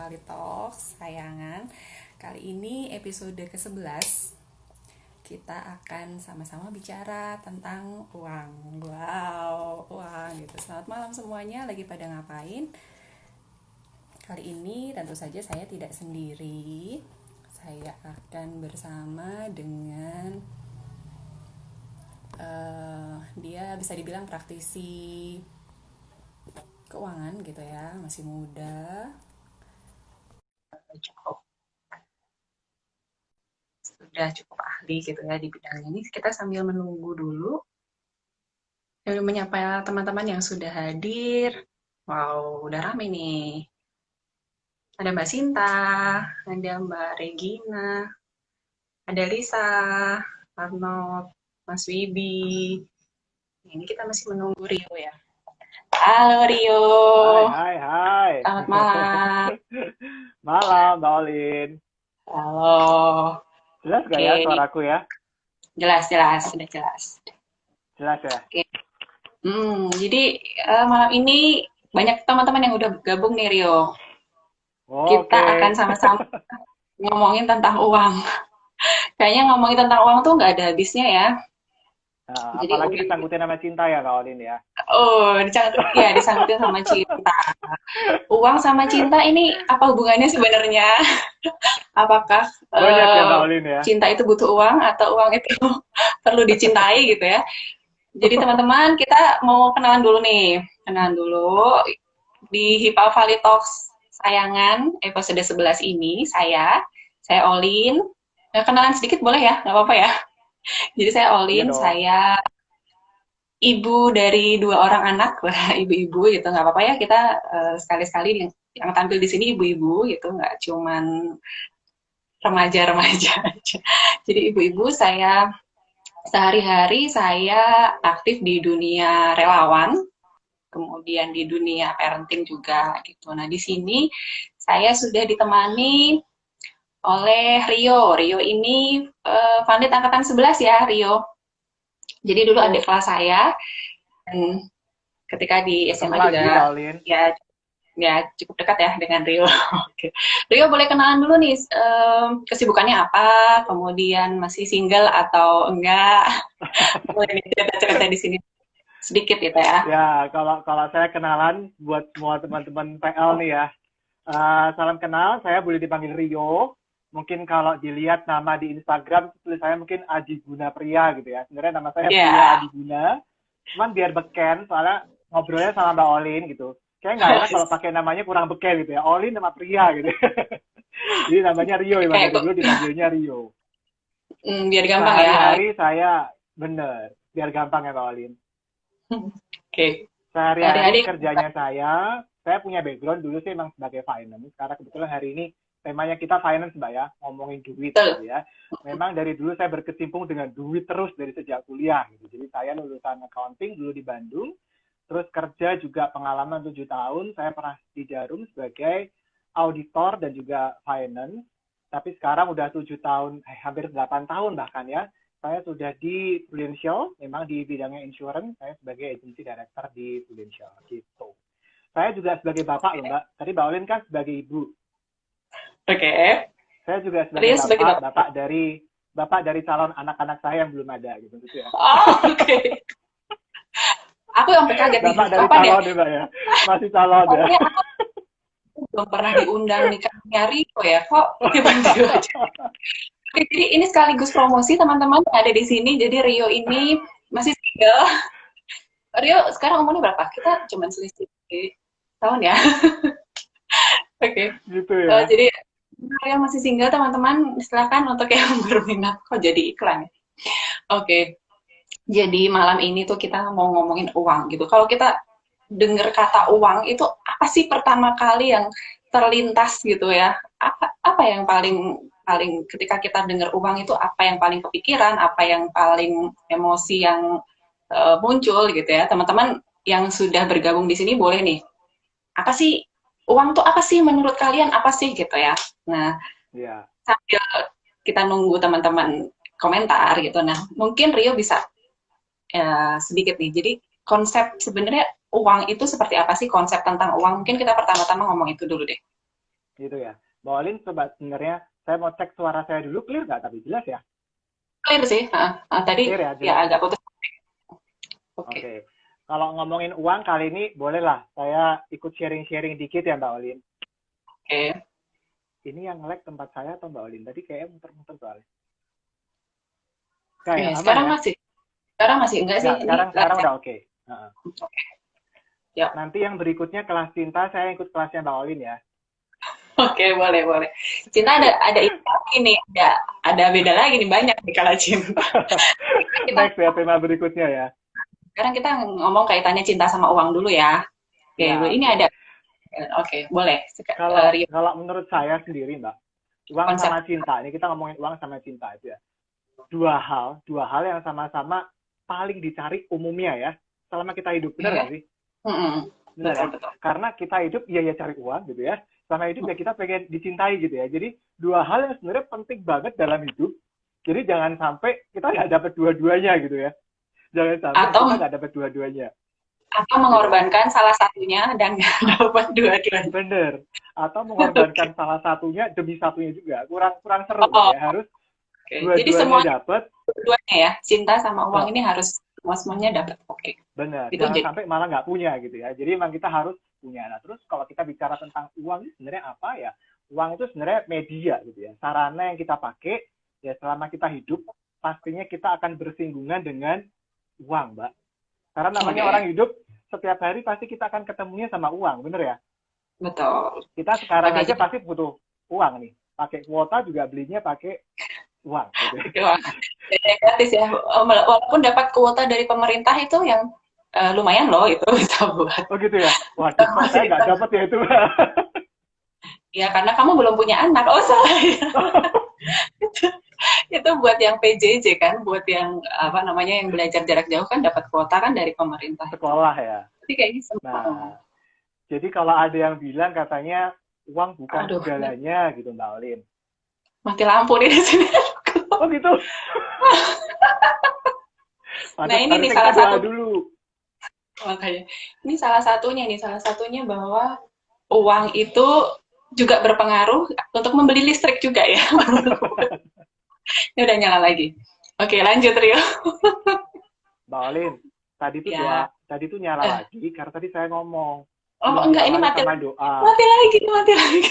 Valley Talks sayangan. Kali ini episode ke-11. Kita akan sama-sama bicara tentang uang. Wow, uang gitu. Selamat malam semuanya, lagi pada ngapain? Kali ini tentu saja saya tidak sendiri. Saya akan bersama dengan dia bisa dibilang praktisi keuangan gitu ya, masih muda, sudah cukup ahli gitu ya di bidang ini. Kita sambil menunggu dulu menyapa teman-teman yang sudah hadir. Wow, udah rame nih. Ada Mbak Sinta, ada Mbak Regina, ada Lisa, Arnold, Mas Wibi. Ini kita masih menunggu Rio ya. Halo Rio. Hai, hai, hai. Selamat malam. Malam, Mbak Olin. Halo. Jelas gak ya Oke, suaraku ya? jelas, sudah jelas. Jelas ya? Oke. Jadi malam ini banyak teman-teman yang udah gabung nih Rio. Kita akan Oke. sama-sama ngomongin tentang uang. Kayaknya ngomongin tentang uang tuh nggak ada habisnya ya. Nah, Jadi apalagi udah, disangkutin sama cinta ya, Mbak Olin ya. oh, ya disangkutin sama cinta. Uang sama cinta ini apa hubungannya sebenarnya? Apakah Banyak ya, Mbak Olin ya. cinta itu butuh uang atau uang itu perlu dicintai gitu ya? Jadi teman-teman kita mau kenalan dulu nih. Kenalan dulu di Hipa Valley Talks sayangan episode 11 ini saya Olin. Kenalan sedikit boleh ya? Nggak apa-apa ya? Jadi saya Iya Olin, dong. saya ibu dari dua orang anak, lah ibu-ibu gitu, nggak apa-apa ya kita sekali-sekali yang tampil di sini ibu-ibu gitu, nggak cuman remaja-remaja aja. Jadi ibu-ibu saya sehari-hari saya aktif di dunia relawan, kemudian di dunia parenting juga gitu. Nah di sini saya sudah ditemani oleh Rio. Rio ini Vanit angkatan 11 ya Rio. Jadi dulu adik kelas saya dan ketika di Ketemu SMA lagi, Mbak juga Olin. ya ya cukup dekat ya dengan Rio. Oke. Rio boleh kenalan dulu nih kesibukannya apa, kemudian masih single atau enggak? Boleh nih cerita-cerita di sini sedikit gitu ya. Ya, kalau kalau saya kenalan buat semua teman-teman PL nih ya. Salam kenal, saya boleh dipanggil Rio. Mungkin kalau dilihat nama di Instagram, tulis saya mungkin Adi Guna Pria gitu ya. Sebenarnya nama saya Pria Ya. Adi Guna. Cuman biar beken, soalnya ngobrolnya sama Mbak Olin gitu. Kayak nggak enak kalau pakai namanya kurang beken gitu ya. Olin nama pria gitu. Jadi namanya Rio, emang Kayak dari dulu dipanggilnya Rio. biar gampang ya. Sehari-hari saya, bener, biar gampang ya Mbak Olin. Oke. Sehari-hari Hari-hari kerjanya saya punya background dulu sih emang sebagai finance. Karena kebetulan hari ini temanya kita finance Mbak ya, ngomongin duit betul. gitu ya. Memang dari dulu saya berkecimpung dengan duit terus dari sejak kuliah gitu. Jadi saya lulusan accounting dulu di Bandung, terus kerja juga pengalaman 7 tahun, saya pernah di Jarum sebagai auditor dan juga finance. Tapi sekarang udah 7 tahun, hampir 8 tahun bahkan ya, saya sudah di Prudential, memang di bidangnya insurance, saya sebagai agency director di Prudential gitu. Saya juga sebagai bapak loh Mbak, tadi Mbak Olin kan sebagai ibu, Oke. saya juga sebagai Rio sebagai bapak, bapak. bapak dari calon anak-anak saya yang belum ada gitu ya. Oh, oke. Aku sampai kaget nih. Bapak dari Kapan ya? calon ya Mbak ya, masih calon ya. Soalnya aku belum pernah diundang nikahnya Rio ya. Kok tiba-tiba aja. Oke, jadi ini sekaligus promosi teman-teman yang ada di sini. Jadi Rio ini masih single. Rio sekarang umurnya berapa? Kita cuma selisih tahun ya. Oke. Gitu ya. Jadi Rio masih single teman-teman. Silakan untuk yang berminat. Kok jadi iklan ya? Oke. Jadi malam ini tuh kita mau ngomongin uang gitu. Kalau kita dengar kata uang itu apa sih pertama kali yang terlintas gitu ya? Apa yang paling paling ketika kita dengar uang itu apa yang paling kepikiran, apa yang paling emosi yang muncul gitu ya. Teman-teman yang sudah bergabung di sini boleh nih. Apa sih uang tuh apa sih menurut kalian apa sih gitu ya. Nah, Iya. sambil kita nunggu teman-teman komentar gitu. Nah, mungkin Rio bisa sedikit nih. Jadi konsep sebenarnya uang itu seperti apa sih konsep tentang uang? Mungkin kita pertama-tama ngomong itu dulu deh. gitu ya. Mbak Olin, coba sebenarnya saya mau cek suara saya dulu, clear nggak? Tapi jelas ya? Clear sih. Tadi Clear ya, ya jelas ya? agak putus. Oke. Oke. Kalau ngomongin uang kali ini, bolehlah saya ikut sharing-sharing dikit ya Mbak Olin. Oke. Ini yang nge-lag tempat saya atau Mbak Olin? Tadi kayaknya muter-muter soalnya. Kayak aman Sekarang ya? masih. Sekarang masih enggak sih Nggak, ini sekarang lancar. udah oke. Heeh. Oke. Ya. Nanti yang berikutnya kelas cinta, saya ikut kelasnya Mbak Olin ya. Oke, boleh, boleh. Cinta ada ini lagi nih, ada beda lagi nih banyak nih kalau cinta. Kita Next ya, tema berikutnya ya. sekarang kita ngomong kaitannya cinta sama uang dulu ya. Oke, Ya, ini oke. ada. Oke, boleh. Kalau Rio, kalau menurut saya sendiri, Mbak, uang konsep. sama cinta. Ini kita ngomongin uang sama cinta itu ya. Dua hal yang sama-sama paling dicari umumnya ya. Selama kita hidup, benar nggak Oke. sih? Mm-mm. Benar Betul, ya? betul. Karena kita hidup, ya cari uang gitu ya. Sama hidup ya kita pengen dicintai gitu ya. Jadi dua hal yang sebenarnya penting banget dalam hidup. Jadi jangan sampai kita nggak dapat dua-duanya gitu ya. Jangan sampai Atau kita nggak dapat dua-duanya gitu. mengorbankan salah satunya dan nggak dapat dua-duanya. Bener. Atau Oke. mengorbankan salah satunya demi satunya juga. Kurang kurang seru gitu Oh, ya. Harus oke. Jadi semuanya dua-duanya dapat. dua-duanya ya, cinta sama uang Oh, ini harus semuanya dapat. Oke. bener. Itu Jangan jadi sampai malah nggak punya gitu ya. Jadi emang kita harus punya. Nah, terus kalau kita bicara tentang uang ini sebenarnya apa ya? Uang itu sebenarnya media gitu ya. Sarana yang kita pakai ya selama kita hidup pastinya kita akan bersinggungan dengan uang, Mbak. Karena namanya oke. orang hidup setiap hari pasti kita akan ketemunya sama uang, bener ya? Betul. Kita sekarang Oke, aja jadi pasti butuh uang nih. Pakai kuota juga belinya pakai uang gitu. oke, wah, jadi gratis ya. Walaupun dapat kuota dari pemerintah itu yang lumayan loh itu bisa buat. Oh gitu ya? Waduh, kok saya nggak dapat ya itu. Ya karena kamu belum punya anak. Oh salah ya. Itu buat yang PJJ kan, buat yang apa namanya yang belajar jarak jauh kan dapat kuota kan dari pemerintah itu. Sekolah ya. Jadi kayaknya semua. Nah, jadi kalau ada yang bilang katanya uang bukan Aduh, ini segalanya gitu Mbak Olin. mati lampu nih di sini. Oh gitu? Nah ini nih Harusnya kita salah doa satu dulu. makanya. Ini salah satunya bahwa uang itu juga berpengaruh untuk membeli listrik juga ya. Ini udah nyala lagi. Oke, lanjut Rio. Mbak Olin, Ya. tadi tuh nyala Eh, lagi karena tadi saya ngomong oh belum enggak, ini diawali mati sama lagi. doa. Mati lagi, mati lagi.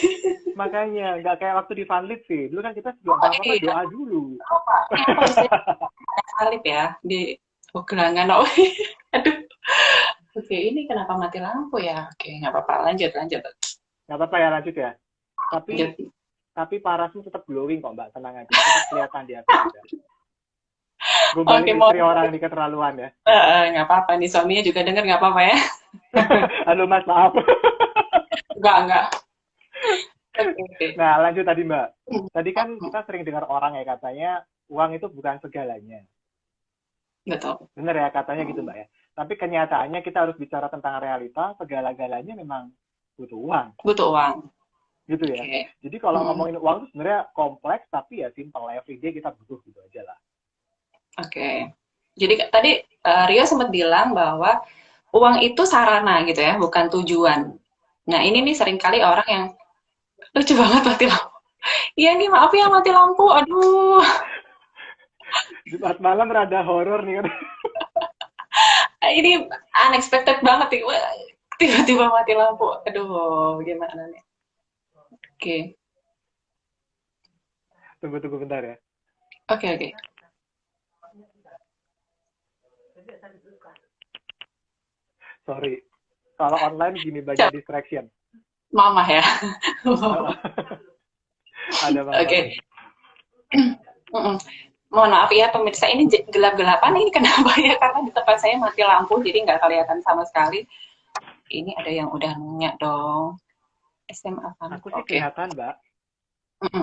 Makanya nggak kayak waktu di Funlit sih. Dulu kan kita sebelum Oh apa-apa iya, doa dulu. apa? Ini apa bisa salib ya di gelangan. Oh, aduh. Oke, ini kenapa mati lampu ya? Oke, nggak apa-apa. Lanjut, lanjut. Nggak apa-apa ya lanjut ya. Tapi Lanjut. parasmu tetap glowing kok Mbak, tenang aja. Tetap kelihatan di atas juga. Oke, Gombalin mau istri orang nih keterlaluan ya. nggak apa-apa nih suaminya juga denger nggak apa-apa ya? Halo Mas, maaf. Enggak. Oke, oke. Nah, lanjut tadi Mbak. Tadi kan kita sering dengar orang ya katanya uang itu bukan segalanya. Betul. Bener ya katanya gitu Mbak ya. Tapi kenyataannya kita harus bicara tentang realita, segala-galanya memang butuh uang. Butuh uang. Gitu ya. Oke. Jadi kalau Hmm, ngomongin uang itu sebenarnya kompleks tapi ya simple. Everyday kita butuh gitu aja lah. oke. Jadi tadi Rio sempat bilang bahwa uang itu sarana gitu ya, bukan tujuan. Nah, ini nih seringkali orang yang lucu banget mati lampu. Iya nih, maaf ya mati lampu. Aduh, Jumat malam rada horor nih kan. ini unexpected banget nih. Wah, tiba-tiba mati lampu. Aduh, gimana nih? Oke, Tunggu bentar ya. oke, oke. Sorry. Kalau online gini banyak distraction. Mama ya. Ada mama. Oke. Mm-mm. Mohon maaf ya pemirsa, ini gelap-gelapan ini kenapa ya? Karena di tempat saya mati lampu, jadi nggak kelihatan sama sekali. Ini ada yang udah nanya dong. SMA Pamit. Aku sih Oke. kelihatan, Mbak.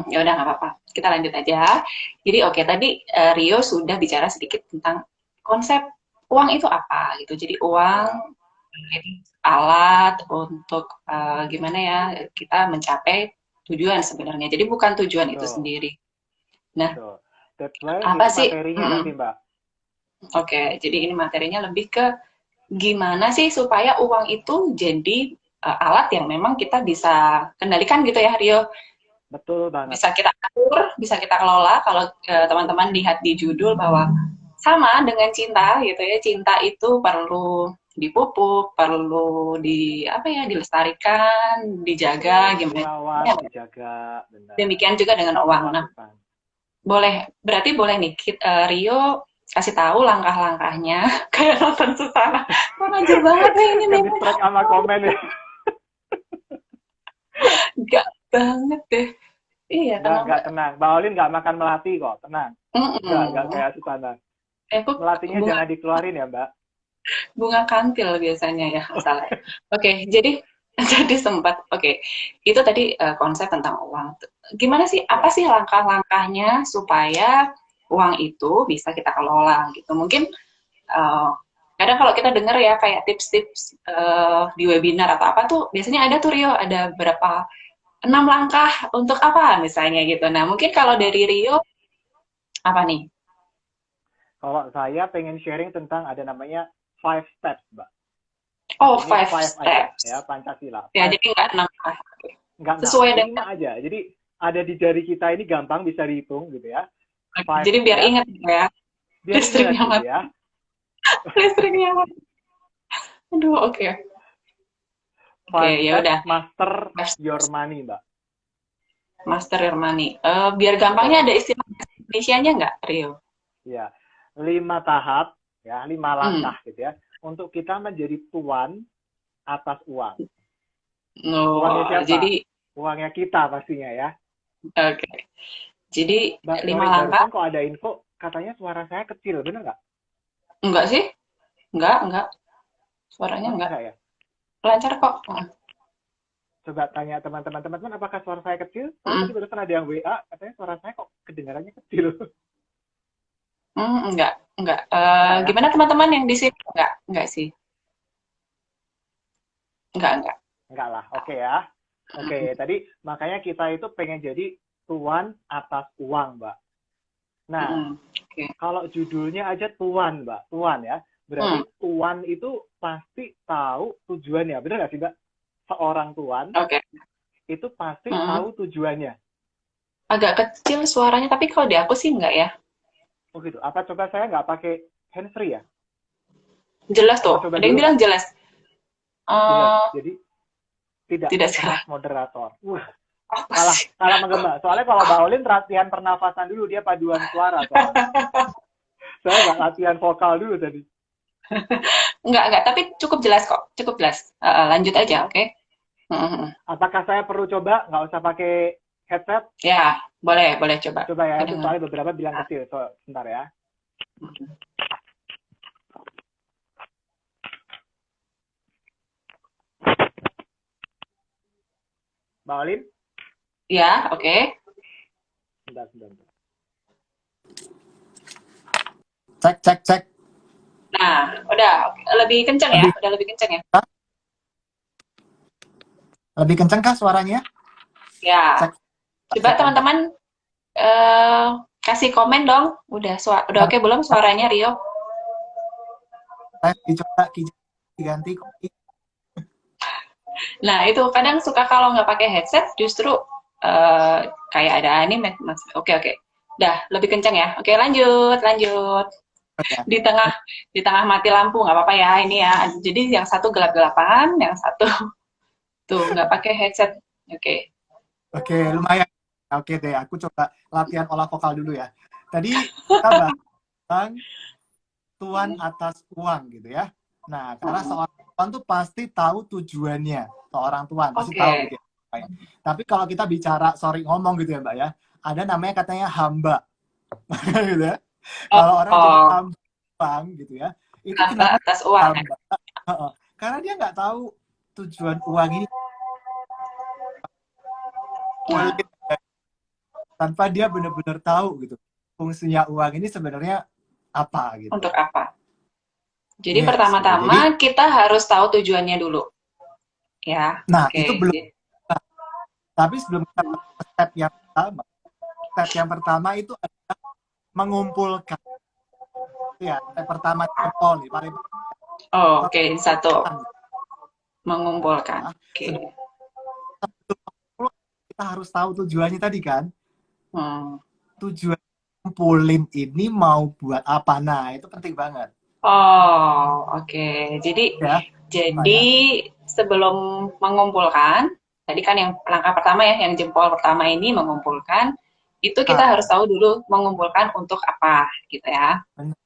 Ya udah nggak apa-apa. Kita lanjut aja. Jadi oke, tadi Rio sudah bicara sedikit tentang konsep uang itu apa gitu. Jadi uang Ya, ini alat untuk gimana ya kita mencapai tujuan sebenarnya. Jadi bukan tujuan itu betul. sendiri. Nah, Betul. That's why apa itu sih? materinya nanti, Mbak. Oke, jadi ini materinya lebih ke gimana sih supaya uang itu jadi alat yang memang kita bisa kendalikan gitu ya, Rio. Betul banget. Bisa kita atur, bisa kita kelola. Kalau teman-teman lihat di judul bahwa sama dengan cinta gitu ya, cinta itu perlu dipupuk, perlu di apa ya, dilestarikan, dijaga, gimana? Dirawat, Ya, dijaga, benar. demikian juga dengan Kita uang. Nah, lakukan. berarti boleh nih Rio kasih tahu langkah-langkahnya kayak nonton Susana. Mengajar banget nih ini Ke nih. distract sama komen ya. Enggak banget deh. Iya, kenapa? Enggak, tenang. Mbak Olin nggak makan melati kok, tenang. Enggak Mm-mm. kayak Susana. Aku Melatinya bunga jangan dikeluarin ya, Mbak. bunga kantil biasanya ya salah. Oke, jadi jadi sempat. Oke, itu tadi konsep tentang uang. Gimana sih? Apa Ya, sih langkah-langkahnya supaya uang itu bisa kita kelola gitu? Mungkin eh, kadang kalau kita dengar ya kayak tips-tips di webinar atau apa tuh biasanya ada tuh Rio, ada berapa 6 langkah untuk apa misalnya gitu. Nah, mungkin kalau dari Rio apa nih? kalau saya pengen sharing tentang ada namanya five steps, Mbak. Oh, Ini five five aja ya, steps. Pancasila. Ya, Five jadi nggak steps. 6 langkah. Enggak, Sesuai dengan 5 aja. Jadi ada di jari kita ini gampang bisa dihitung gitu ya. Five jadi biar steps, ingat ya, biar inget listriknya gitu mati. ya. Listriknya mati. Aduh, oke. Oke, Five ya steps udah. master your money, Mbak. Master your money. Biar gampangnya Betul. ada istilah Indonesianya nggak, Rio? Ya, 5 tahap, ya, 5 langkah Hmm. gitu ya. Untuk kita menjadi tuan atas uang. Uangnya Oh, siapa? jadi Uangnya kita pastinya ya. oke. Jadi Mbak, lima sorry, langkah? barusan kok ada info, katanya suara saya kecil, bener nggak? Enggak sih? Enggak. Suaranya Hah, enggak. nggak ya? Lancar kok. Coba tanya teman-teman, teman-teman apakah suara saya kecil? Soalnya Hmm. tadi barusan ada yang WA, katanya suara saya kok kedengarannya kecil. Enggak. Enggak ya? Gimana teman-teman yang di sini? Enggak sih. Enggak. Enggak lah, oke ya. Oke, tadi makanya kita itu pengen jadi tuan atas uang, Mbak. Nah, Oke. kalau judulnya aja tuan, Mbak, tuan ya. Berarti Hmm. tuan itu pasti tahu tujuannya, bener nggak sih, Mbak? Seorang tuan Oke. itu pasti Hmm. tahu tujuannya. Agak kecil suaranya, tapi kalau di aku sih enggak ya. Oh gitu. Apa coba saya nggak pakai handsfree ya? Jelas Apa tuh. coba Ada yang dulu, Mbak? bilang jelas. Jelas. Eh, Jadi tidak tidak keras salah. moderator. Apa Salah, sih? salah menggembak. Soalnya kalau Mbak Olin latihan pernafasan dulu, dia paduan suara soalnya. Saya nggak latihan vokal dulu tadi. Enggak. Tapi cukup jelas kok. Cukup jelas. Lanjut Cukup aja, ya. oke? Hmm. Apakah saya perlu coba? Nggak usah pakai headset? Ya, boleh coba. Coba ya, itu Kedengar. soalnya beberapa bilang kecil. So, sebentar ya. Mbak Olin? Ya, oke. Sebentar. Cek. Nah, udah lebih kenceng ya? Lebih Udah lebih kenceng ya? lebih kenceng kah suaranya? Ya. Cek Coba cek aja. teman-teman eh kasih komen dong. Udah Bentar, oke belum suaranya Rio? saya dicoba diganti kopi. Nah, itu kadang suka kalau nggak pakai headset justru kayak ada anime. Oke. Udah, lebih kenceng ya. Oke, lanjut. Ya. Di tengah di tengah mati lampu nggak apa-apa ya ini ya. Jadi yang satu gelap-gelapan, yang satu tuh nggak pakai headset. Oke. Oke, lumayan. Oke deh, aku coba latihan olah vokal dulu ya. Tadi kita bahas tentang tuan atas uang gitu ya. Nah, karena seorang tuan tuh pasti tahu tujuannya. Seorang tuan pasti tahu Oke. gitu ya. Tapi kalau kita bicara, sorry ngomong gitu ya Mbak ya, ada namanya katanya hamba. Gitu ya. Kalau orang jadi Oh, hamba uang gitu ya, itu hamba kenapa atas uang. hamba? Karena dia nggak tahu tujuan uang ini Nah, kulit tanpa dia benar-benar tahu gitu fungsinya uang ini sebenarnya apa gitu. untuk apa? Jadi Yes gitu. Jadi, pertama-tama kita harus tahu tujuannya dulu. Ya, nah itu oke. belum. Tapi sebelum kita ke step yang pertama itu adalah mengumpulkan. Ya, step pertama itu nih paling Oh, oke. Satu. mengumpulkan. Ya. Oke. Sebelum kita harus tahu tujuannya tadi kan. Hmm. Tujuan kumpulin ini mau buat apa? Nah, itu penting banget. Oh, oke. Jadi, Ya, jadi saya. sebelum mengumpulkan, tadi kan yang langkah pertama ya, yang jempol pertama ini mengumpulkan, itu kita harus Ah, tahu dulu mengumpulkan untuk apa, gitu ya. benar.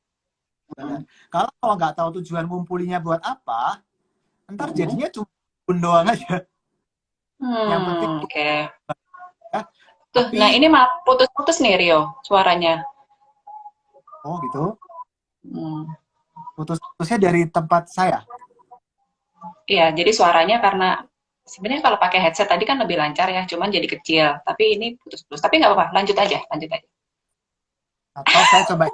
Hmm. Kalau nggak tahu tujuan ngumpulinnya buat apa, ntar Hmm. jadinya cuma doang aja. Yang penting Oke. ya. Tuh, nah Tapi, ini malah putus-putus nih Rio, suaranya. oh gitu, Hmm. putus-putusnya dari tempat saya. Iya, jadi suaranya karena sebenarnya kalau pakai headset tadi kan lebih lancar ya, cuman jadi kecil. Tapi ini putus-putus. Tapi nggak apa-apa, lanjut aja, lanjut aja. Atau saya coba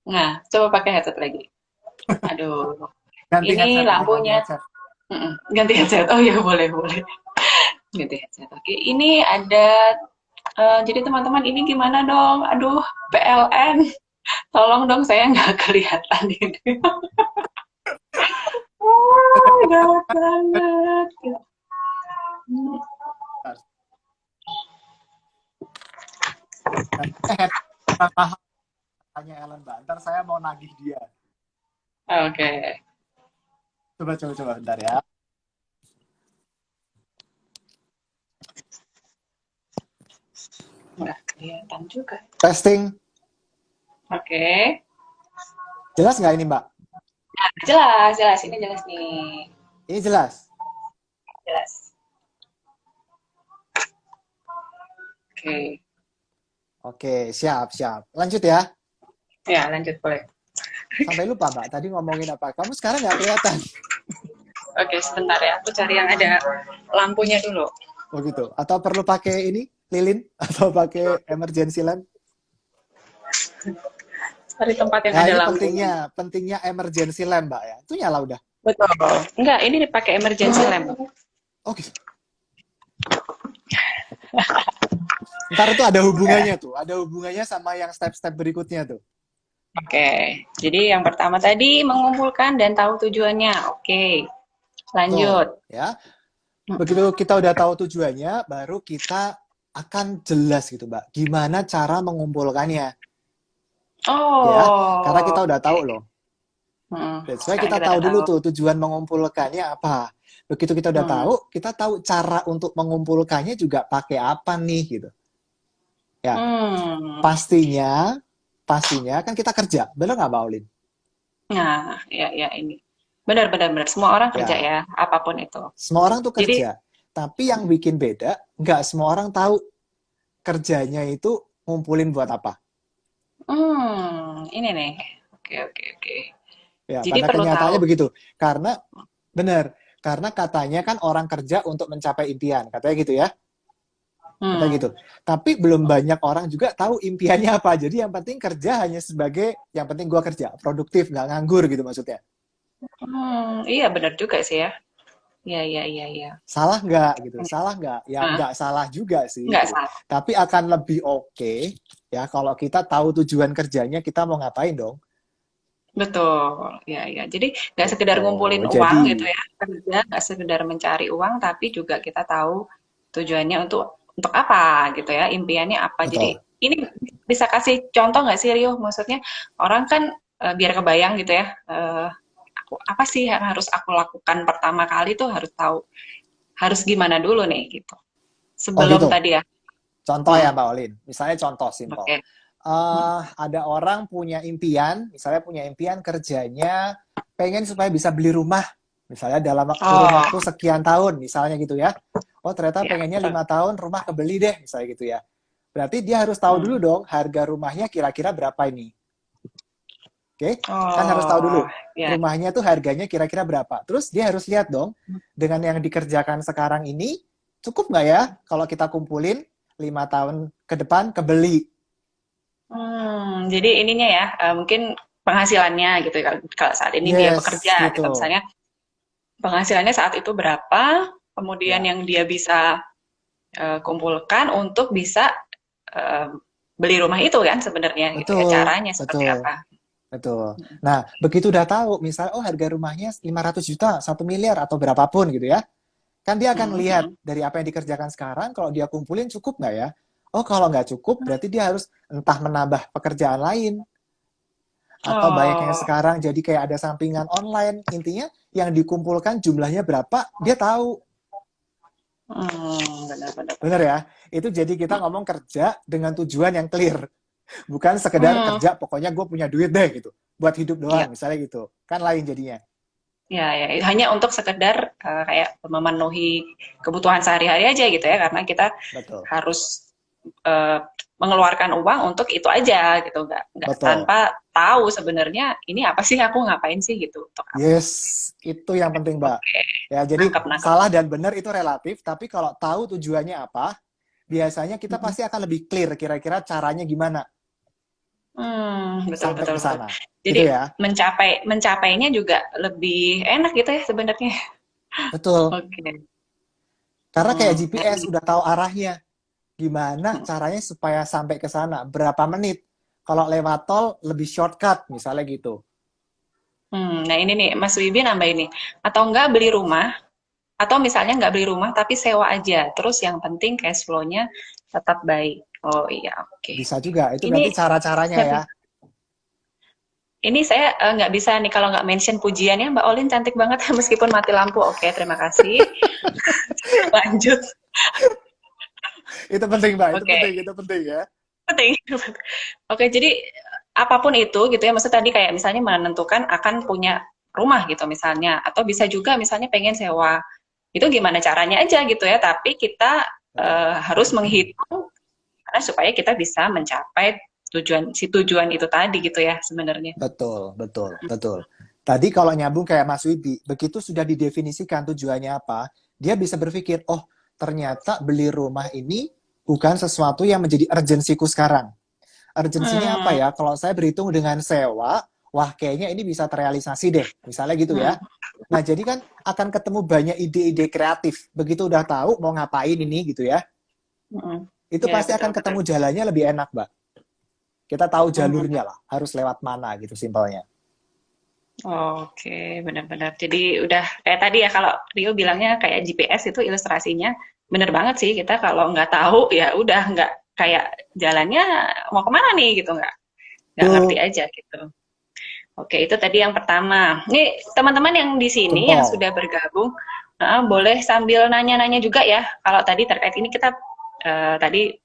Nah, coba pakai headset lagi. Aduh, ganti ini headset ya, ganti lampunya. headset. Ganti headset. Oh ya, boleh, boleh. Ganti headset. Oke, ini ada. Jadi teman-teman ini gimana dong? Aduh, PLN. Tolong dong, saya nggak kelihatan ini. Oh, gawat banget. Headset mahal, tanya Ellen Mbak. Ntar saya mau nagih dia. Oke, Coba, bentar ya. nggak kelihatan juga. Testing. Oke, Jelas nggak ini Mbak? nah, jelas, jelas. Ini jelas nih, Ini jelas. jelas. Oke, Oke, siap. Lanjut ya. ya lanjut boleh. Sampai lupa Mbak, tadi ngomongin apa? Kamu sekarang nggak kelihatan. Oke, sebentar ya. Aku cari yang ada lampunya dulu. Oh gitu. Atau perlu pakai ini, lilin? Atau pakai emergency lamp? Cari tempat yang Nah, ada ini lampunya. pentingnya emergency lamp, Mbak ya. Itu nyala udah. Betul. Enggak, ini dipakai emergency lamp. Oh gitu. Ntar itu ada hubungannya tuh. Ada hubungannya sama yang step-step berikutnya tuh. Oke, jadi yang pertama tadi mengumpulkan dan tahu tujuannya. Oke, Betul. lanjut. Ya. Begitu kita udah tahu tujuannya, baru kita akan jelas gitu, Mbak. Gimana cara mengumpulkannya. Ya. Karena Oh, kita udah tahu oke. loh. That's why Sekarang kita kita tahu udah dulu tahu. tuh tujuan mengumpulkannya apa. Begitu kita udah Hmm. tahu, kita tahu cara untuk mengumpulkannya juga pakai apa nih gitu. Ya, Hmm. pastinya kan kita kerja, bener nggak Mbak Olin? Nah, ya ini. Benar, benar, benar. Semua orang kerja Ya, ya, apapun itu. semua orang tuh Jadi, kerja. Tapi yang bikin beda, nggak semua orang tahu kerjanya itu ngumpulin buat apa. ini nih. Oke, oke, oke. Ya, Jadi pada perlu tahu. kenyataannya begitu. Karena benar, karena katanya kan orang kerja untuk mencapai impian, katanya gitu ya. Katanya Hmm. gitu. Tapi belum banyak orang juga tahu impiannya apa. Jadi yang penting kerja hanya sebagai, yang penting gua kerja, produktif, nggak nganggur gitu maksudnya. Iya benar juga sih ya. Iya, iya, iya, iya. Salah nggak gitu? Salah nggak? Ya Nah, nggak salah juga sih nggak gitu. salah. Tapi akan lebih oke ya kalau kita tahu tujuan kerjanya kita mau ngapain dong. Betul, ya, ya. Jadi nggak sekedar Gitu. ngumpulin uang Jadi gitu ya, kerja nggak sekedar mencari uang, tapi juga kita tahu tujuannya untuk apa gitu ya, impiannya apa. Jadi betul. ini bisa kasih contoh nggak sih Rio? Maksudnya orang kan biar kebayang gitu ya, aku apa sih yang harus aku lakukan pertama kali tuh harus tahu harus gimana dulu nih gitu. Oh Sebelum gitu. tadi ya. Contoh ya Hmm, Mbak Olin. Misalnya contoh simple. oke. Hmm. Ada orang punya impian, misalnya punya impian kerjanya pengen supaya bisa beli rumah, misalnya dalam kurun Oh, waktu sekian tahun, misalnya gitu ya. Oh ternyata ya, pengennya betul. 5 tahun rumah kebeli deh, misalnya gitu ya. Berarti dia harus tahu dulu Hmm. dong harga rumahnya kira-kira berapa ini. Oke, kan harus tahu dulu Oh, ya. rumahnya tuh harganya kira-kira berapa. Terus dia harus lihat dong dengan yang dikerjakan sekarang ini cukup nggak ya kalau kita kumpulin 5 tahun ke depan kebeli. Jadi ininya ya, mungkin penghasilannya gitu ya, kalau saat ini dia Yes, bekerja gitu, gitu. misalnya penghasilannya saat itu berapa, kemudian Ya, yang dia bisa kumpulkan untuk bisa eee, beli rumah itu kan sebenarnya gitu ya, betul, caranya seperti betul. apa. Betul. Nah, begitu udah tahu, misalnya, oh harga rumahnya 500 juta, 1 miliar, atau berapapun gitu ya. Kan dia akan lihat Mhm. dari apa yang dikerjakan sekarang, kalau dia kumpulin cukup nggak ya? Oh, kalau nggak cukup, berarti dia harus entah menambah pekerjaan lain, atau banyak yang Oh, sekarang jadi kayak ada sampingan online. Intinya, yang dikumpulkan jumlahnya berapa, dia tahu. benar benar Bener benar. ya? Itu jadi kita ngomong kerja dengan tujuan yang clear. Bukan sekedar Hmm, kerja, pokoknya gue punya duit deh gitu. Buat hidup ya, doang, misalnya gitu. Kan lain jadinya. ya, ya. Hanya untuk sekedar kayak memenuhi kebutuhan sehari-hari aja gitu ya, karena kita Betul. harus eh, mengeluarkan uang untuk itu aja gitu, nggak Betul. tanpa tahu sebenarnya ini apa sih, aku ngapain sih gitu, untuk apa Yes, gitu. itu yang penting, Mbak. Oke, Ya, jadi nangkep nangkep. salah dan benar itu relatif, tapi kalau tahu tujuannya apa, biasanya kita Mhm. pasti akan lebih clear kira-kira caranya gimana Betul sampai betul ke betul. sana. Jadi Gitu ya. mencapainya juga lebih enak gitu ya sebenarnya. Betul. Oke. Karena kayak Nah GPS ini. udah tahu arahnya. Gimana Hmm. caranya supaya sampai ke sana? Berapa menit? Kalau lewat tol lebih shortcut, misalnya gitu. Nah ini nih Mas Wibi nambah ini. Atau enggak beli rumah, atau misalnya nggak beli rumah tapi sewa aja. Terus yang penting cash flow-nya tetap baik. Oh iya, oke. Bisa juga. Itu Ini berarti cara-caranya siap ya. nih. Ini saya nggak bisa nih kalau nggak mention pujiannya Mbak Olin cantik banget meskipun mati lampu. Oke, terima kasih. Lanjut. Itu penting, Mbak. Itu Oke, penting. Itu penting ya. penting. Oke, jadi apapun itu gitu ya, maksud tadi kayak misalnya menentukan akan punya rumah gitu misalnya, atau bisa juga misalnya pengen sewa. Itu gimana caranya aja gitu ya, tapi kita Betul. harus menghitung karena supaya kita bisa mencapai tujuan itu tadi gitu ya sebenarnya. Betul, betul, betul. Tadi kalau nyambung kayak Mas Wibi, begitu sudah didefinisikan tujuannya apa, dia bisa berpikir, oh ternyata beli rumah ini bukan sesuatu yang menjadi urgensiku sekarang. Urgensinya apa Hmm, ya? Kalau saya berhitung dengan sewa, wah kayaknya ini bisa terrealisasi deh. Misalnya gitu ya. hmm, Nah, jadi kan akan ketemu banyak ide-ide kreatif. Begitu udah tahu mau ngapain ini gitu ya, hmm. itu Ya pasti betul akan betul. ketemu jalannya lebih enak, Mbak. Kita tahu Hmm. jalurnya lah, harus lewat mana gitu simpelnya. Oke, benar-benar. Jadi udah kayak tadi ya kalau Rio bilangnya kayak GPS itu ilustrasinya bener banget sih, kita kalau nggak tahu ya udah nggak kayak jalannya mau kemana nih gitu, nggak ngerti Tuh, aja gitu. Oke, itu tadi yang pertama. Nih teman-teman yang di sini yang jempol. sudah bergabung, boleh sambil nanya-nanya juga ya. Kalau tadi terkait ini kita tadi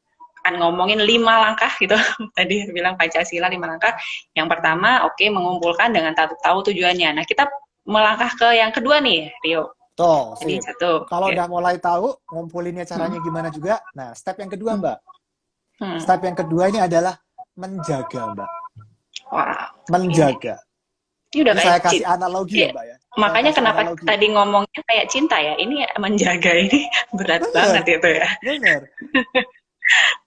akan ngomongin 5 langkah gitu. Tadi bilang Pancasila 5 langkah. Yang pertama, oke, mengumpulkan dengan tahu tujuannya. Nah, kita melangkah ke yang kedua nih, Rio. Tuh, Jadi sip. satu, Kalau oke. udah mulai tahu ngumpulinnya Hmm, caranya gimana juga, nah step yang kedua, hmm, Mbak. hmm. Step yang kedua ini adalah menjaga, Mbak. Wah, Menjaga. ini udah Ini kayak saya kasih cinta. analogi ya, Mbak ya. Saya Makanya kasih kenapa analogi. tadi ngomongnya kayak cinta ya? Ini menjaga ini berat banget Bener, itu ya. bener.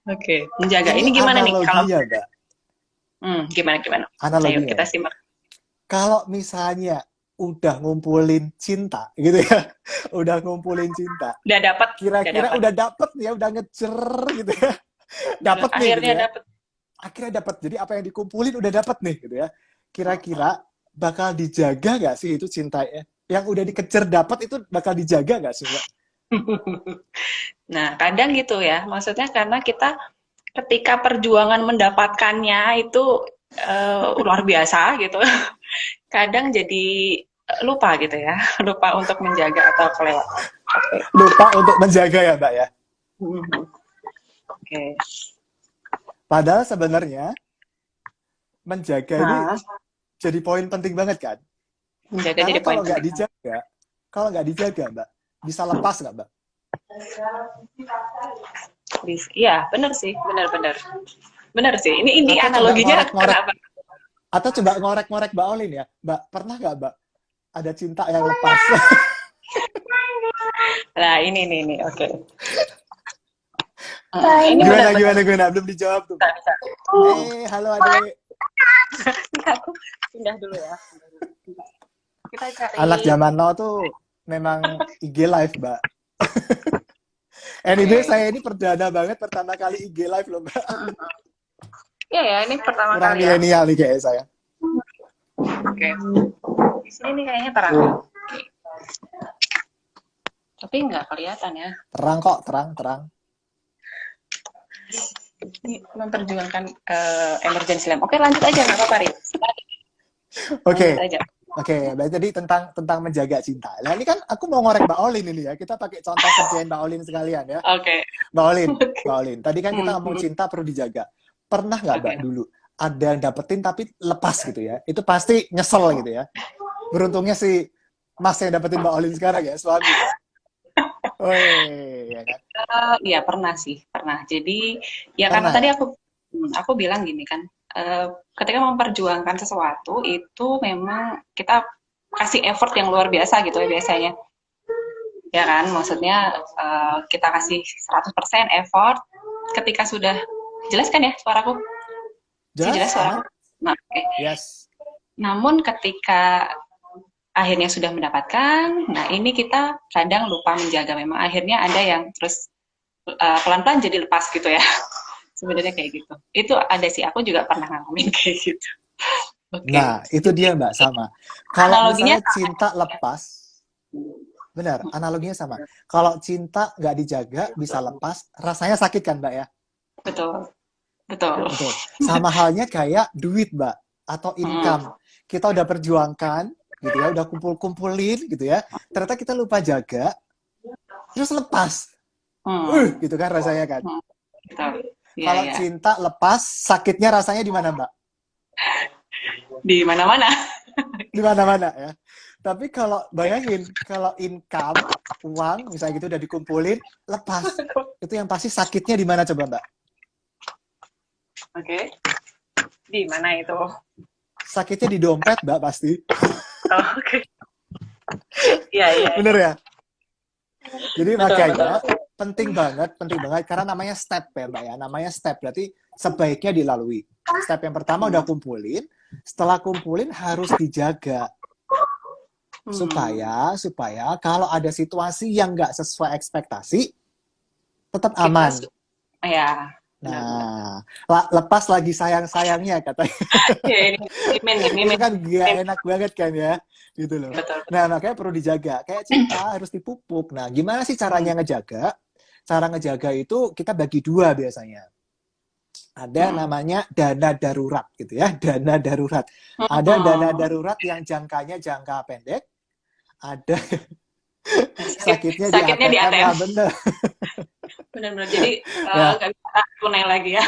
Oke, menjaga. Ini Ini gimana nih kalau analoginya, Mbak. gimana gimana? Ayo Analoginya kita ya. simak. Kalau misalnya udah ngumpulin cinta gitu ya, udah ngumpulin cinta, Udah dapat, udah kira-kira dapat. udah dapet nih ya, udah ngecer gitu ya, dapet nih gitu Akhirnya ya, dapat. akhirnya dapet. Jadi apa yang dikumpulin udah dapet nih gitu ya. Kira-kira bakal dijaga nggak sih itu cintanya? Yang udah dikejar dapet itu bakal dijaga nggak sih, Mbak? Nah, kadang gitu ya. Maksudnya karena kita ketika perjuangan mendapatkannya itu luar biasa gitu. Kadang jadi lupa gitu ya. Lupa untuk menjaga atau kelewatan. Oke. Lupa untuk menjaga ya, Mbak ya. Mhm. Oke. Padahal sebenarnya menjaga ini Nah, jadi poin penting banget kan? menjaga Karena jadi poin penting. kalau nggak dijaga, Mbak, bisa lepas nggak, Mbak? Iya, benar sih, benar-benar. Benar sih. Ini Atau coba analoginya ngorek-ngorek, kenapa? atau coba ngorek-ngorek Mbak Olin ya, Mbak, pernah nggak, Mbak, ada cinta yang lepas? Nah, ini nih, oke. Ini Gimana, benar-benar gimana, gimana? Belum dijawab tuh, bisa, Mbak. bisa. Uh, Halo adek. aku pindah dulu ya. Kita Anak cari. zaman now tuh memang IG live, Mbak. Anyway, Oke. saya ini perdana banget pertama kali IG live loh, Mbak. Iya ya, ini pertama Kurang kali ya. milenial nih kayak saya. Oke. Di sini nih kayaknya terang. Tapi nggak kelihatan ya. Terang kok, terang. Ini memperjuangkan emergency lamp. Oke, lanjut aja, nggak apa-apa, Rin. Oke. Lanjut aja. Oke, berarti tadi tentang menjaga cinta. Nah, ini kan aku mau ngorek Mbak Olin ini ya. Kita pakai contoh kerjain Mbak Olin sekalian ya. Oke. Mbak Olin. Tadi kan kita ngomong Hmm. cinta perlu dijaga. Pernah nggak Mbak Oke. dulu ada yang dapetin tapi lepas gitu ya? Itu pasti nyesel gitu ya. Beruntungnya si Mas yang dapetin Mbak Olin sekarang ya, suami. Oh iya kan? Iya pernah sih, pernah. Jadi ya karena Pernah tadi ya? aku bilang gini kan, ketika memperjuangkan sesuatu itu memang kita kasih effort yang luar biasa gitu ya biasanya. Ya kan, maksudnya kita kasih 100% effort ketika sudah jelas kan ya suaraku? Masih jelas Jelas? suaraku? Aman? Nah, oke. Yes. Namun ketika akhirnya sudah mendapatkan, nah ini kita kadang lupa menjaga. Memang akhirnya ada yang terus pelan-pelan jadi lepas gitu ya. Sebenarnya kayak gitu. Itu ada sih, aku juga pernah ngalamin kayak gitu. Oke. Nah, itu Jadi dia Mbak, sama. Kalau analoginya misalnya cinta lepas, benar, analoginya sama. Kalau cinta nggak dijaga, bisa lepas, rasanya sakit kan Mbak ya? betul, betul. Betul. Sama halnya kayak duit Mbak, atau income. Kita udah perjuangkan, gitu ya, udah kumpul-kumpulin, gitu ya. Ternyata kita lupa jaga, terus lepas. Gitu kan rasanya kan. Betul. Iya, Kalau iya. cinta lepas, sakitnya rasanya di mana Mbak? Di mana-mana. Di mana-mana ya. Tapi kalau bayangin, kalau income, uang, misalnya gitu udah dikumpulin, lepas. Itu yang pasti sakitnya di mana coba Mbak? Oke. Di mana itu? Sakitnya di dompet Mbak pasti. Oh, oke. Iya, iya. Bener ya? Jadi Betul, makanya betul. penting banget karena namanya step ya Mbak ya. Namanya step berarti sebaiknya dilalui. Step yang pertama udah kumpulin, setelah kumpulin harus dijaga supaya kalau ada situasi yang nggak sesuai ekspektasi tetap aman. Ya. Nah, lepas lagi sayang-sayangnya katanya. Ya, ini Itu kan gak enak banget kan ya, gitu loh. Betul. Nah, makanya perlu dijaga. Kayak cinta harus dipupuk. Nah, gimana sih caranya ngejaga? Cara ngejaga itu kita bagi dua biasanya. Ada namanya dana darurat gitu ya, dana darurat. Ada dana darurat yang jangkanya jangka pendek, ada sakitnya di ATM lah bener. Benar-benar. Jadi Ya, nggak bisa tunai lagi ya.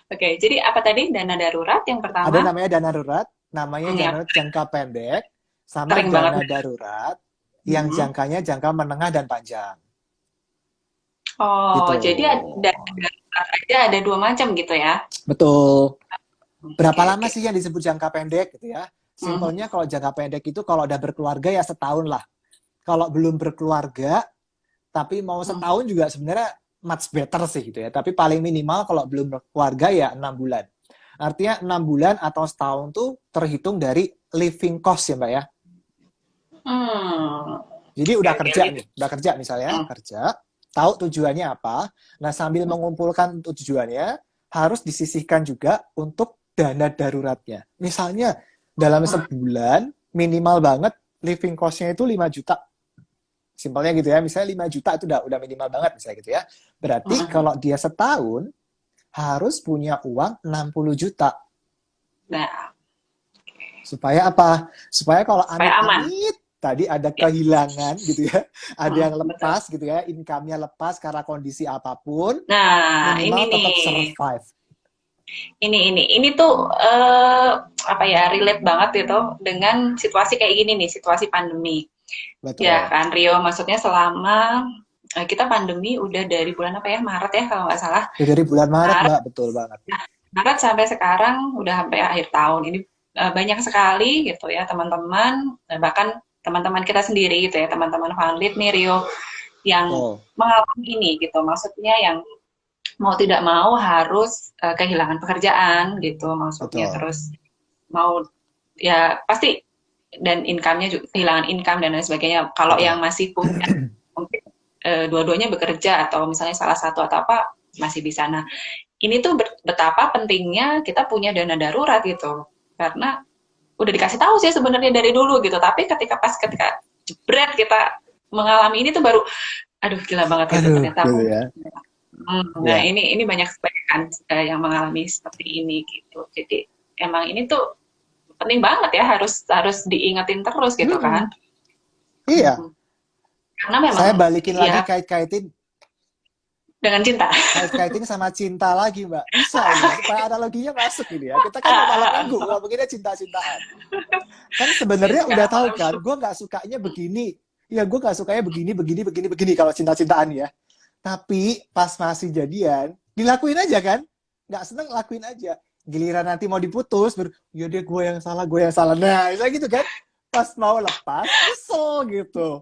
Oke, jadi apa tadi dana darurat yang ada pertama? namanya dana darurat, namanya Ya, dana jangka pendek, sama sering dana banget. darurat yang jangkanya jangka menengah dan panjang. Oh, Gitu. jadi ada dua macam gitu ya? Betul. Berapa Oke, lama oke. sih yang disebut jangka pendek gitu ya? Simpelnya kalau jangka pendek itu kalau udah berkeluarga ya setahun lah. Kalau belum berkeluarga, tapi mau setahun juga sebenarnya much better sih gitu ya. Tapi paling minimal kalau belum berkeluarga ya 6 bulan. Artinya 6 bulan atau setahun tuh terhitung dari living cost ya Mbak ya. Jadi udah kerja nih, udah kerja misalnya, kerja, tahu tujuannya apa. Nah sambil mengumpulkan tujuannya, harus disisihkan juga untuk dana daruratnya. Misalnya dalam sebulan minimal banget living cost-nya itu 5 juta. Simpelnya gitu ya, misalnya 5 juta itu udah minimal banget misalnya gitu ya. Berarti kalau dia setahun harus punya uang 60 juta. Nah, Supaya apa? Supaya kalau supaya aman. amit-amit tadi ada kehilangan gitu ya, ada yang Betul. lepas gitu ya, income-nya lepas karena kondisi apapun, Nah, ini minimal tetap nih. survive. Ini tuh apa ya, relate banget gitu dengan situasi kayak gini nih, situasi pandemi. Ya Betul. kan, Rio, maksudnya selama kita pandemi udah dari bulan apa ya, Maret ya kalau nggak salah. Ya, dari bulan Maret, Mbak, betul banget. Maret sampai sekarang udah sampai akhir tahun ini banyak sekali gitu ya teman-teman, bahkan teman-teman kita sendiri gitu ya, teman-teman Vanlit nih Rio yang Betul. mengalami ini gitu, maksudnya yang mau tidak mau harus kehilangan pekerjaan gitu, maksudnya Betul. terus mau ya pasti, dan income-nya juga kehilangan income dan lain sebagainya. Kalau Betul. yang masih punya mungkin dua-duanya bekerja atau misalnya salah satu atau apa masih bisa. Nah, ini tuh betapa pentingnya kita punya dana darurat gitu. Karena udah dikasih tahu sih sebenarnya dari dulu gitu. Tapi ketika jebret kita mengalami ini tuh baru, aduh gila banget gitu Aduh, ternyata gitu aku. ya. Nah Ya. ini banyak sekali kan yang mengalami seperti ini gitu. Jadi emang ini tuh penting banget ya, harus harus diingetin terus gitu kan. Mm-mm. Iya. Mhm. Karena memang Saya balikin lagi ya kait-kaitin dengan cinta. kait-kaitin sama cinta lagi, Mbak. Bisa ini ya, supaya analoginya masuk ini ya. Kita kan mau malam minggu, ngomonginnya cinta-cintaan. Kan sebenarnya Cinta udah tahu malam kan, gue nggak sukanya begini. Ya, gue nggak sukanya begini kalau cinta-cintaan ya. Tapi pas masih jadian, dilakuin aja kan. Nggak seneng, lakuin aja. Giliran nanti mau diputus, ya dia gue yang salah, gue yang salah. Nah, misalnya gitu kan. Pas mau lepas, nyesel gitu.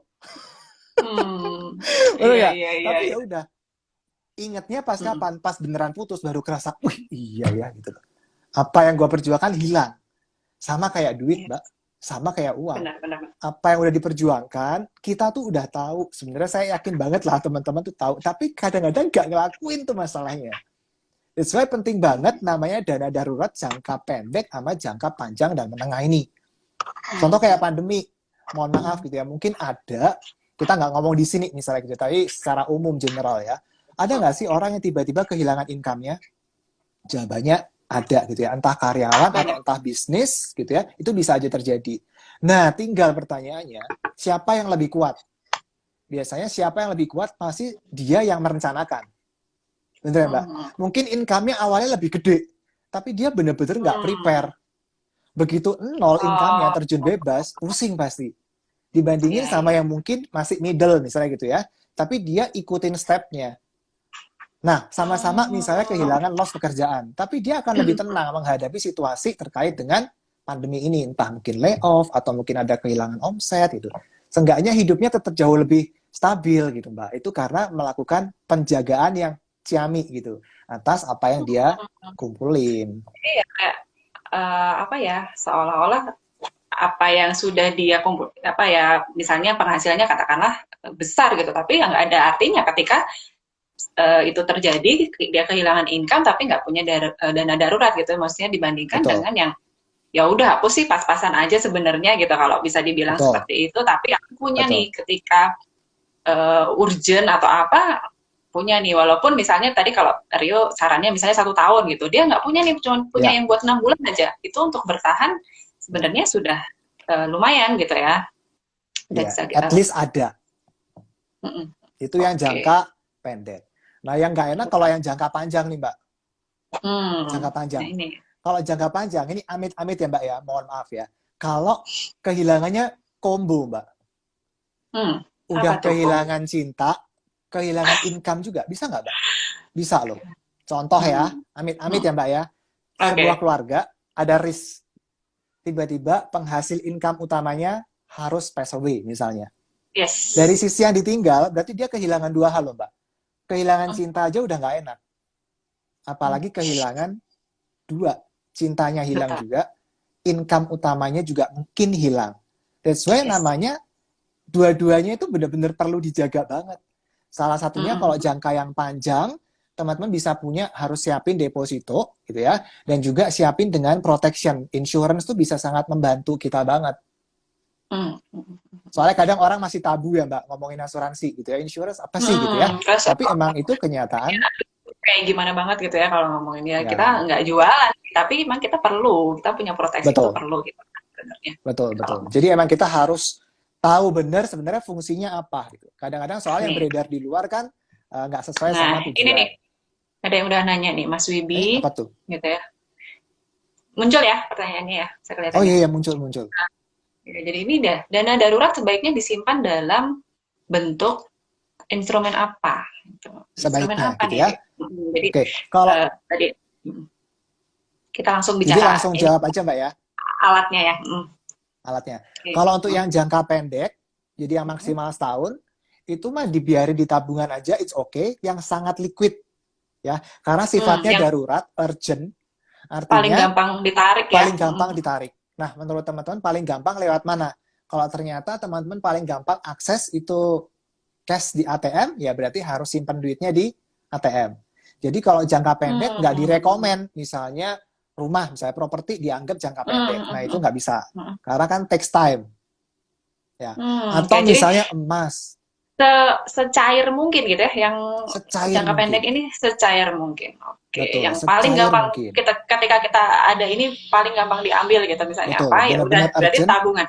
Hmm, Betul iya nggak? iya iya. Tapi ya udah, ingatnya pas Mm, kapan? Pas beneran putus baru kerasa, wih iya ya gitu. Apa yang gue perjuangkan hilang. Sama kayak duit, iya, Mbak. Sama kayak uang. benar-benar. Apa yang udah diperjuangkan, kita tuh udah tahu. Sebenarnya saya yakin banget lah teman-teman tuh tahu. Tapi kadang-kadang nggak ngelakuin tuh masalahnya. That's why penting banget namanya dana darurat jangka pendek sama jangka panjang dan menengah ini. Contoh kayak pandemi. Mohon maaf gitu ya. Mungkin ada, kita nggak ngomong di sini misalnya gitu. Tapi secara umum general ya. Ada nggak sih orang yang tiba-tiba kehilangan income-nya? Jawabannya ada gitu ya. Entah karyawan atau Banyak. entah bisnis gitu ya. Itu bisa aja terjadi. Nah, tinggal pertanyaannya, siapa yang lebih kuat? Biasanya siapa yang lebih kuat pasti dia yang merencanakan. Bener ya, Mbak? Hmm, Mungkin income-nya awalnya lebih gede, tapi dia bener-bener nggak hmm. prepare. Begitu nol income-nya, Oh, terjun bebas, pusing pasti. Dibandingin iya sama iya. yang mungkin masih middle misalnya gitu ya, tapi dia ikutin step-nya. Nah, sama-sama misalnya Hmm, kehilangan loss pekerjaan, tapi dia akan lebih tenang menghadapi situasi terkait dengan pandemi ini, entah mungkin layoff atau mungkin ada kehilangan omset gitu. Seenggaknya hidupnya tetap jauh lebih stabil gitu, Mbak. Itu karena melakukan penjagaan yang ciami gitu atas apa yang dia kumpulin. jadi ya kayak apa ya, seolah-olah apa yang sudah dia kumpul, apa ya, misalnya penghasilannya katakanlah besar gitu, tapi ya nggak ada artinya ketika itu terjadi, dia kehilangan income tapi nggak punya dana darurat gitu, maksudnya dibandingkan Betul, dengan yang ya udah aku sih pas-pasan aja sebenarnya gitu kalau bisa dibilang betul, seperti itu, tapi aku punya betul. nih ketika urgent atau apa, punya nih, walaupun misalnya tadi kalau Rio sarannya misalnya 1 tahun gitu, dia nggak punya nih, cuma punya Ya, yang buat 6 bulan aja, itu untuk bertahan ya, sebenarnya sudah lumayan gitu ya, udah ya. bisa At least ada. Itu yang oke. jangka pendek. Nah, yang nggak enak kalau yang jangka panjang nih, Mbak. Jangka Nah panjang. ini. Kalau jangka panjang, ini amit-amit ya Mbak ya, mohon maaf ya. Kalau kehilangannya combo Mbak, Hmm, apa udah tuh combo? kehilangan cinta, kehilangan income juga, bisa nggak Mbak? Bisa loh. Contoh ya, Hmm, amit-amit hmm, ya Mbak ya, sebuah oke. keluarga ada risk, tiba-tiba penghasil income utamanya harus pass away misalnya. Dari Yes. sisi yang ditinggal, berarti dia kehilangan dua hal loh Mbak. Kehilangan cinta aja udah nggak enak, apalagi kehilangan dua, cintanya hilang Betul. juga, income utamanya juga mungkin hilang. That's why Yes. namanya dua-duanya itu benar-benar perlu dijaga banget. Salah satunya kalau Hmm, jangka yang panjang, teman-teman bisa punya harus siapin deposito gitu ya, dan juga siapin dengan protection. Insurance tuh bisa sangat membantu kita banget. hmm, Soalnya kadang orang masih tabu ya Mbak ngomongin asuransi gitu ya, insurance apa sih gitu ya. terus Tapi emang itu kenyataan kayak gimana banget gitu ya kalau ngomongin ya, kita ya nggak jualan, tapi emang kita perlu, kita punya proteksi itu betul. perlu gitu kan sebenarnya. Betul, Kalau betul. Jadi emang kita harus tahu benar sebenarnya fungsinya apa gitu. Kadang-kadang soal yang nih, beredar di luar kan nggak sesuai nah sama ini nih tujuan. ada yang udah nanya nih Mas Wibi Apa tuh? gitu ya. Muncul ya pertanyaannya ya, saya Oh kelihatannya. iya, iya muncul muncul. Ya, jadi ini dana darurat sebaiknya disimpan dalam bentuk instrumen apa? Gitu. Instrumen Sebaiknya apa gitu nih? ya. Jadi Oke, kalau tadi kita langsung jadi bicara langsung ini jawab aja Mbak ya alatnya ya. alatnya. Oke. Kalau untuk yang jangka pendek, jadi yang maksimal setahun, itu mah dibiarin di tabungan aja, it's okay. Yang sangat liquid ya, karena sifatnya Yang darurat, urgent, paling artinya gampang ditarik ya. paling gampang ditarik. Nah, menurut teman-teman paling gampang lewat mana? Kalau ternyata teman-teman paling gampang akses itu cash di ATM, ya berarti harus simpan duitnya di ATM. Jadi kalau jangka pendek nggak Hmm. direkomen, misalnya rumah, misalnya properti dianggap jangka pendek. Nah, itu Hmm. nggak bisa. Hmm. Karena kan takes time. Ya. Oke. Atau Jadi misalnya emas, secair mungkin gitu ya, yang secair jangka pendek mungkin. ini secair mungkin. Oke, Betul, yang paling secair gampang mungkin. ketika kita ada ini paling gampang diambil gitu misalnya Betul, apa ya udah benar-benar berarti urgent, tabungan.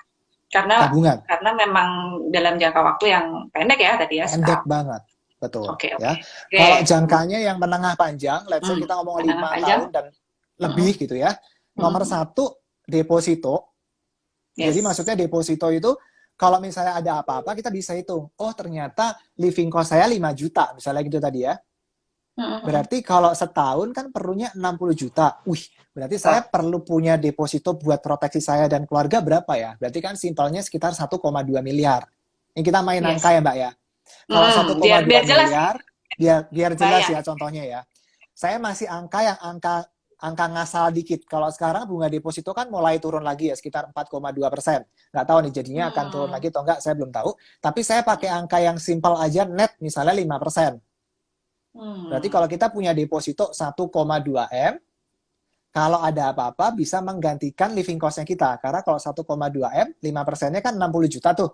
Karena tabungan. memang dalam jangka waktu yang pendek ya tadi ya Pendek setahun. banget. Betul. Oke, oke. Ya. Oke. Kalau jangkanya yang menengah panjang, let's say kita ngomong Menengah 5 panjang. tahun dan Mm-mm. lebih gitu ya. Nomor Mm-mm. satu, deposito. Jadi Yes. maksudnya deposito itu kalau misalnya ada apa-apa kita bisa hitung. Oh ternyata living cost saya 5 juta misalnya gitu tadi ya. Mm-mm. Berarti kalau setahun kan perlunya 60 juta. Wih, berarti saya Betul. perlu punya deposito buat proteksi saya dan keluarga berapa ya? Berarti kan simpelnya sekitar 1,2 miliar. Ini kita main angka Yes. ya Mbak ya. Kalau Biar 1,2 biar jelas miliar, biar jelas bayang. ya contohnya ya. Saya masih angka ngasal dikit. Kalau sekarang bunga deposito kan mulai turun lagi ya, sekitar 4,2%. Nggak tahu nih jadinya akan turun Hmm. lagi atau enggak, saya belum tahu. Tapi saya pakai angka yang simpel aja, net misalnya 5%. Berarti kalau kita punya deposito 1,2 M, kalau ada apa-apa bisa menggantikan living cost-nya kita. Karena kalau 1,2 M, 5%-nya kan 60 juta tuh.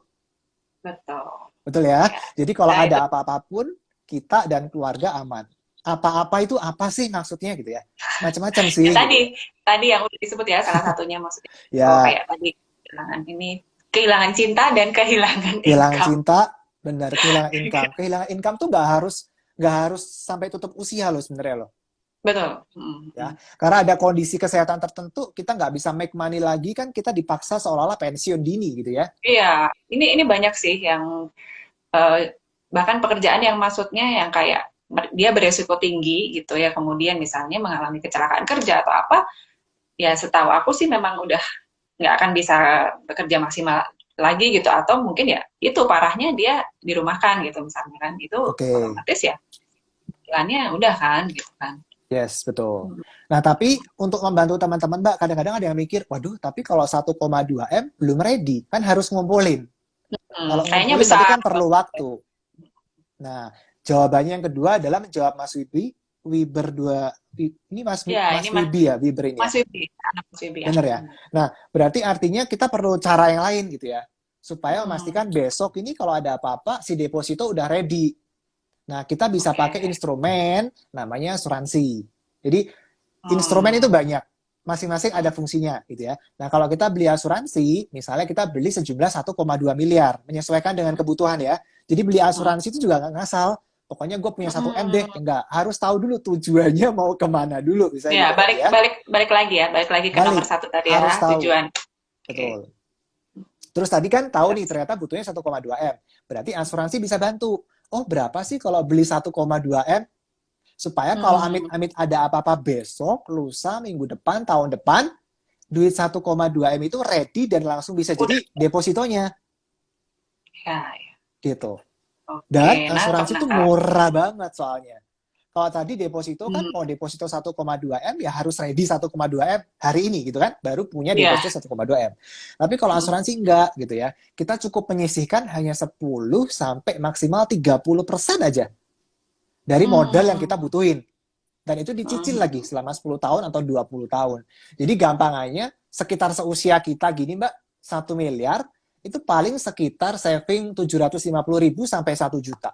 Betul. Betul ya? Ya. Jadi kalau Nah, itu ada apa-apa pun, kita dan keluarga aman. Apa-apa itu apa sih maksudnya gitu ya? Macam-macam sih ya gitu ya. tadi yang udah disebut ya salah satunya maksudnya. Oh, Ya, kayak tadi kehilangan ini, kehilangan cinta dan kehilangan kehilangan income. cinta, benar, kehilangan income. Kehilangan income tuh nggak harus sampai tutup usia loh sebenarnya loh. Betul. Ya, karena ada kondisi kesehatan tertentu kita nggak bisa make money lagi kan kita dipaksa seolah-olah pensiun dini gitu ya. Iya, ini banyak sih yang bahkan pekerjaan yang maksudnya yang kayak dia beresiko tinggi gitu ya, kemudian misalnya mengalami kecelakaan kerja atau apa, ya setahu aku sih memang udah nggak akan bisa bekerja maksimal lagi gitu, atau mungkin ya itu parahnya dia dirumahkan gitu misalnya kan, itu Oke. otomatis ya jalannya udah kan gitu kan. Yes, betul. Nah, tapi untuk membantu teman-teman, Mbak, kadang-kadang ada yang mikir, waduh, tapi kalau 1,2 M belum ready, kan harus ngumpulin. Kalau Kayaknya ngumpulin besar. tapi kan perlu waktu. Nah, jawabannya yang kedua adalah menjawab Mas Wibi. We berdua, ini Mas Ya, ini Wibi ya, Wiber ini ya? Mas Wibi, anak Mas Wibi ya. Bener ya? Nah, berarti artinya kita perlu cara yang lain gitu ya. Supaya Hmm. memastikan besok ini kalau ada apa-apa, si deposito udah ready. Nah, kita bisa pakai instrumen namanya asuransi. Jadi, instrumen itu banyak. Masing-masing ada fungsinya gitu ya. Nah, kalau kita beli asuransi, misalnya kita beli sejumlah 1,2 miliar, menyesuaikan dengan kebutuhan ya. Jadi beli asuransi itu juga nggak ngasal. Pokoknya gue punya 1 M deh. Enggak, harus tahu dulu tujuannya mau kemana dulu. Misalnya Ya, gitu tadi ya. balik lagi ya, balik lagi ke nomor satu tadi ya, harus tahu. tujuan. Betul. Terus tadi kan tahu nih ternyata butuhnya 1,2 M. Berarti asuransi bisa bantu. Oh, berapa sih kalau beli 1,2 M? Supaya kalau amit-amit ada apa-apa besok, lusa, minggu depan, tahun depan, duit 1,2 M itu ready dan langsung bisa jadi depositonya. Ya. Gitu. Oke, Dan nah, asuransi itu murah banget soalnya. Kalau tadi deposito kan mau deposito 1,2 M ya harus ready 1,2 M hari ini gitu kan, baru punya deposito 1,2 M. Tapi kalau asuransi enggak gitu ya. Kita cukup menyisihkan hanya 10 sampai maksimal 30% aja dari modal yang kita butuhin. Dan itu dicicil lagi selama 10 tahun atau 20 tahun. Jadi gampangannya sekitar seusia kita gini Mbak, 1 miliar itu paling sekitar saving 750.000 sampai 1 juta.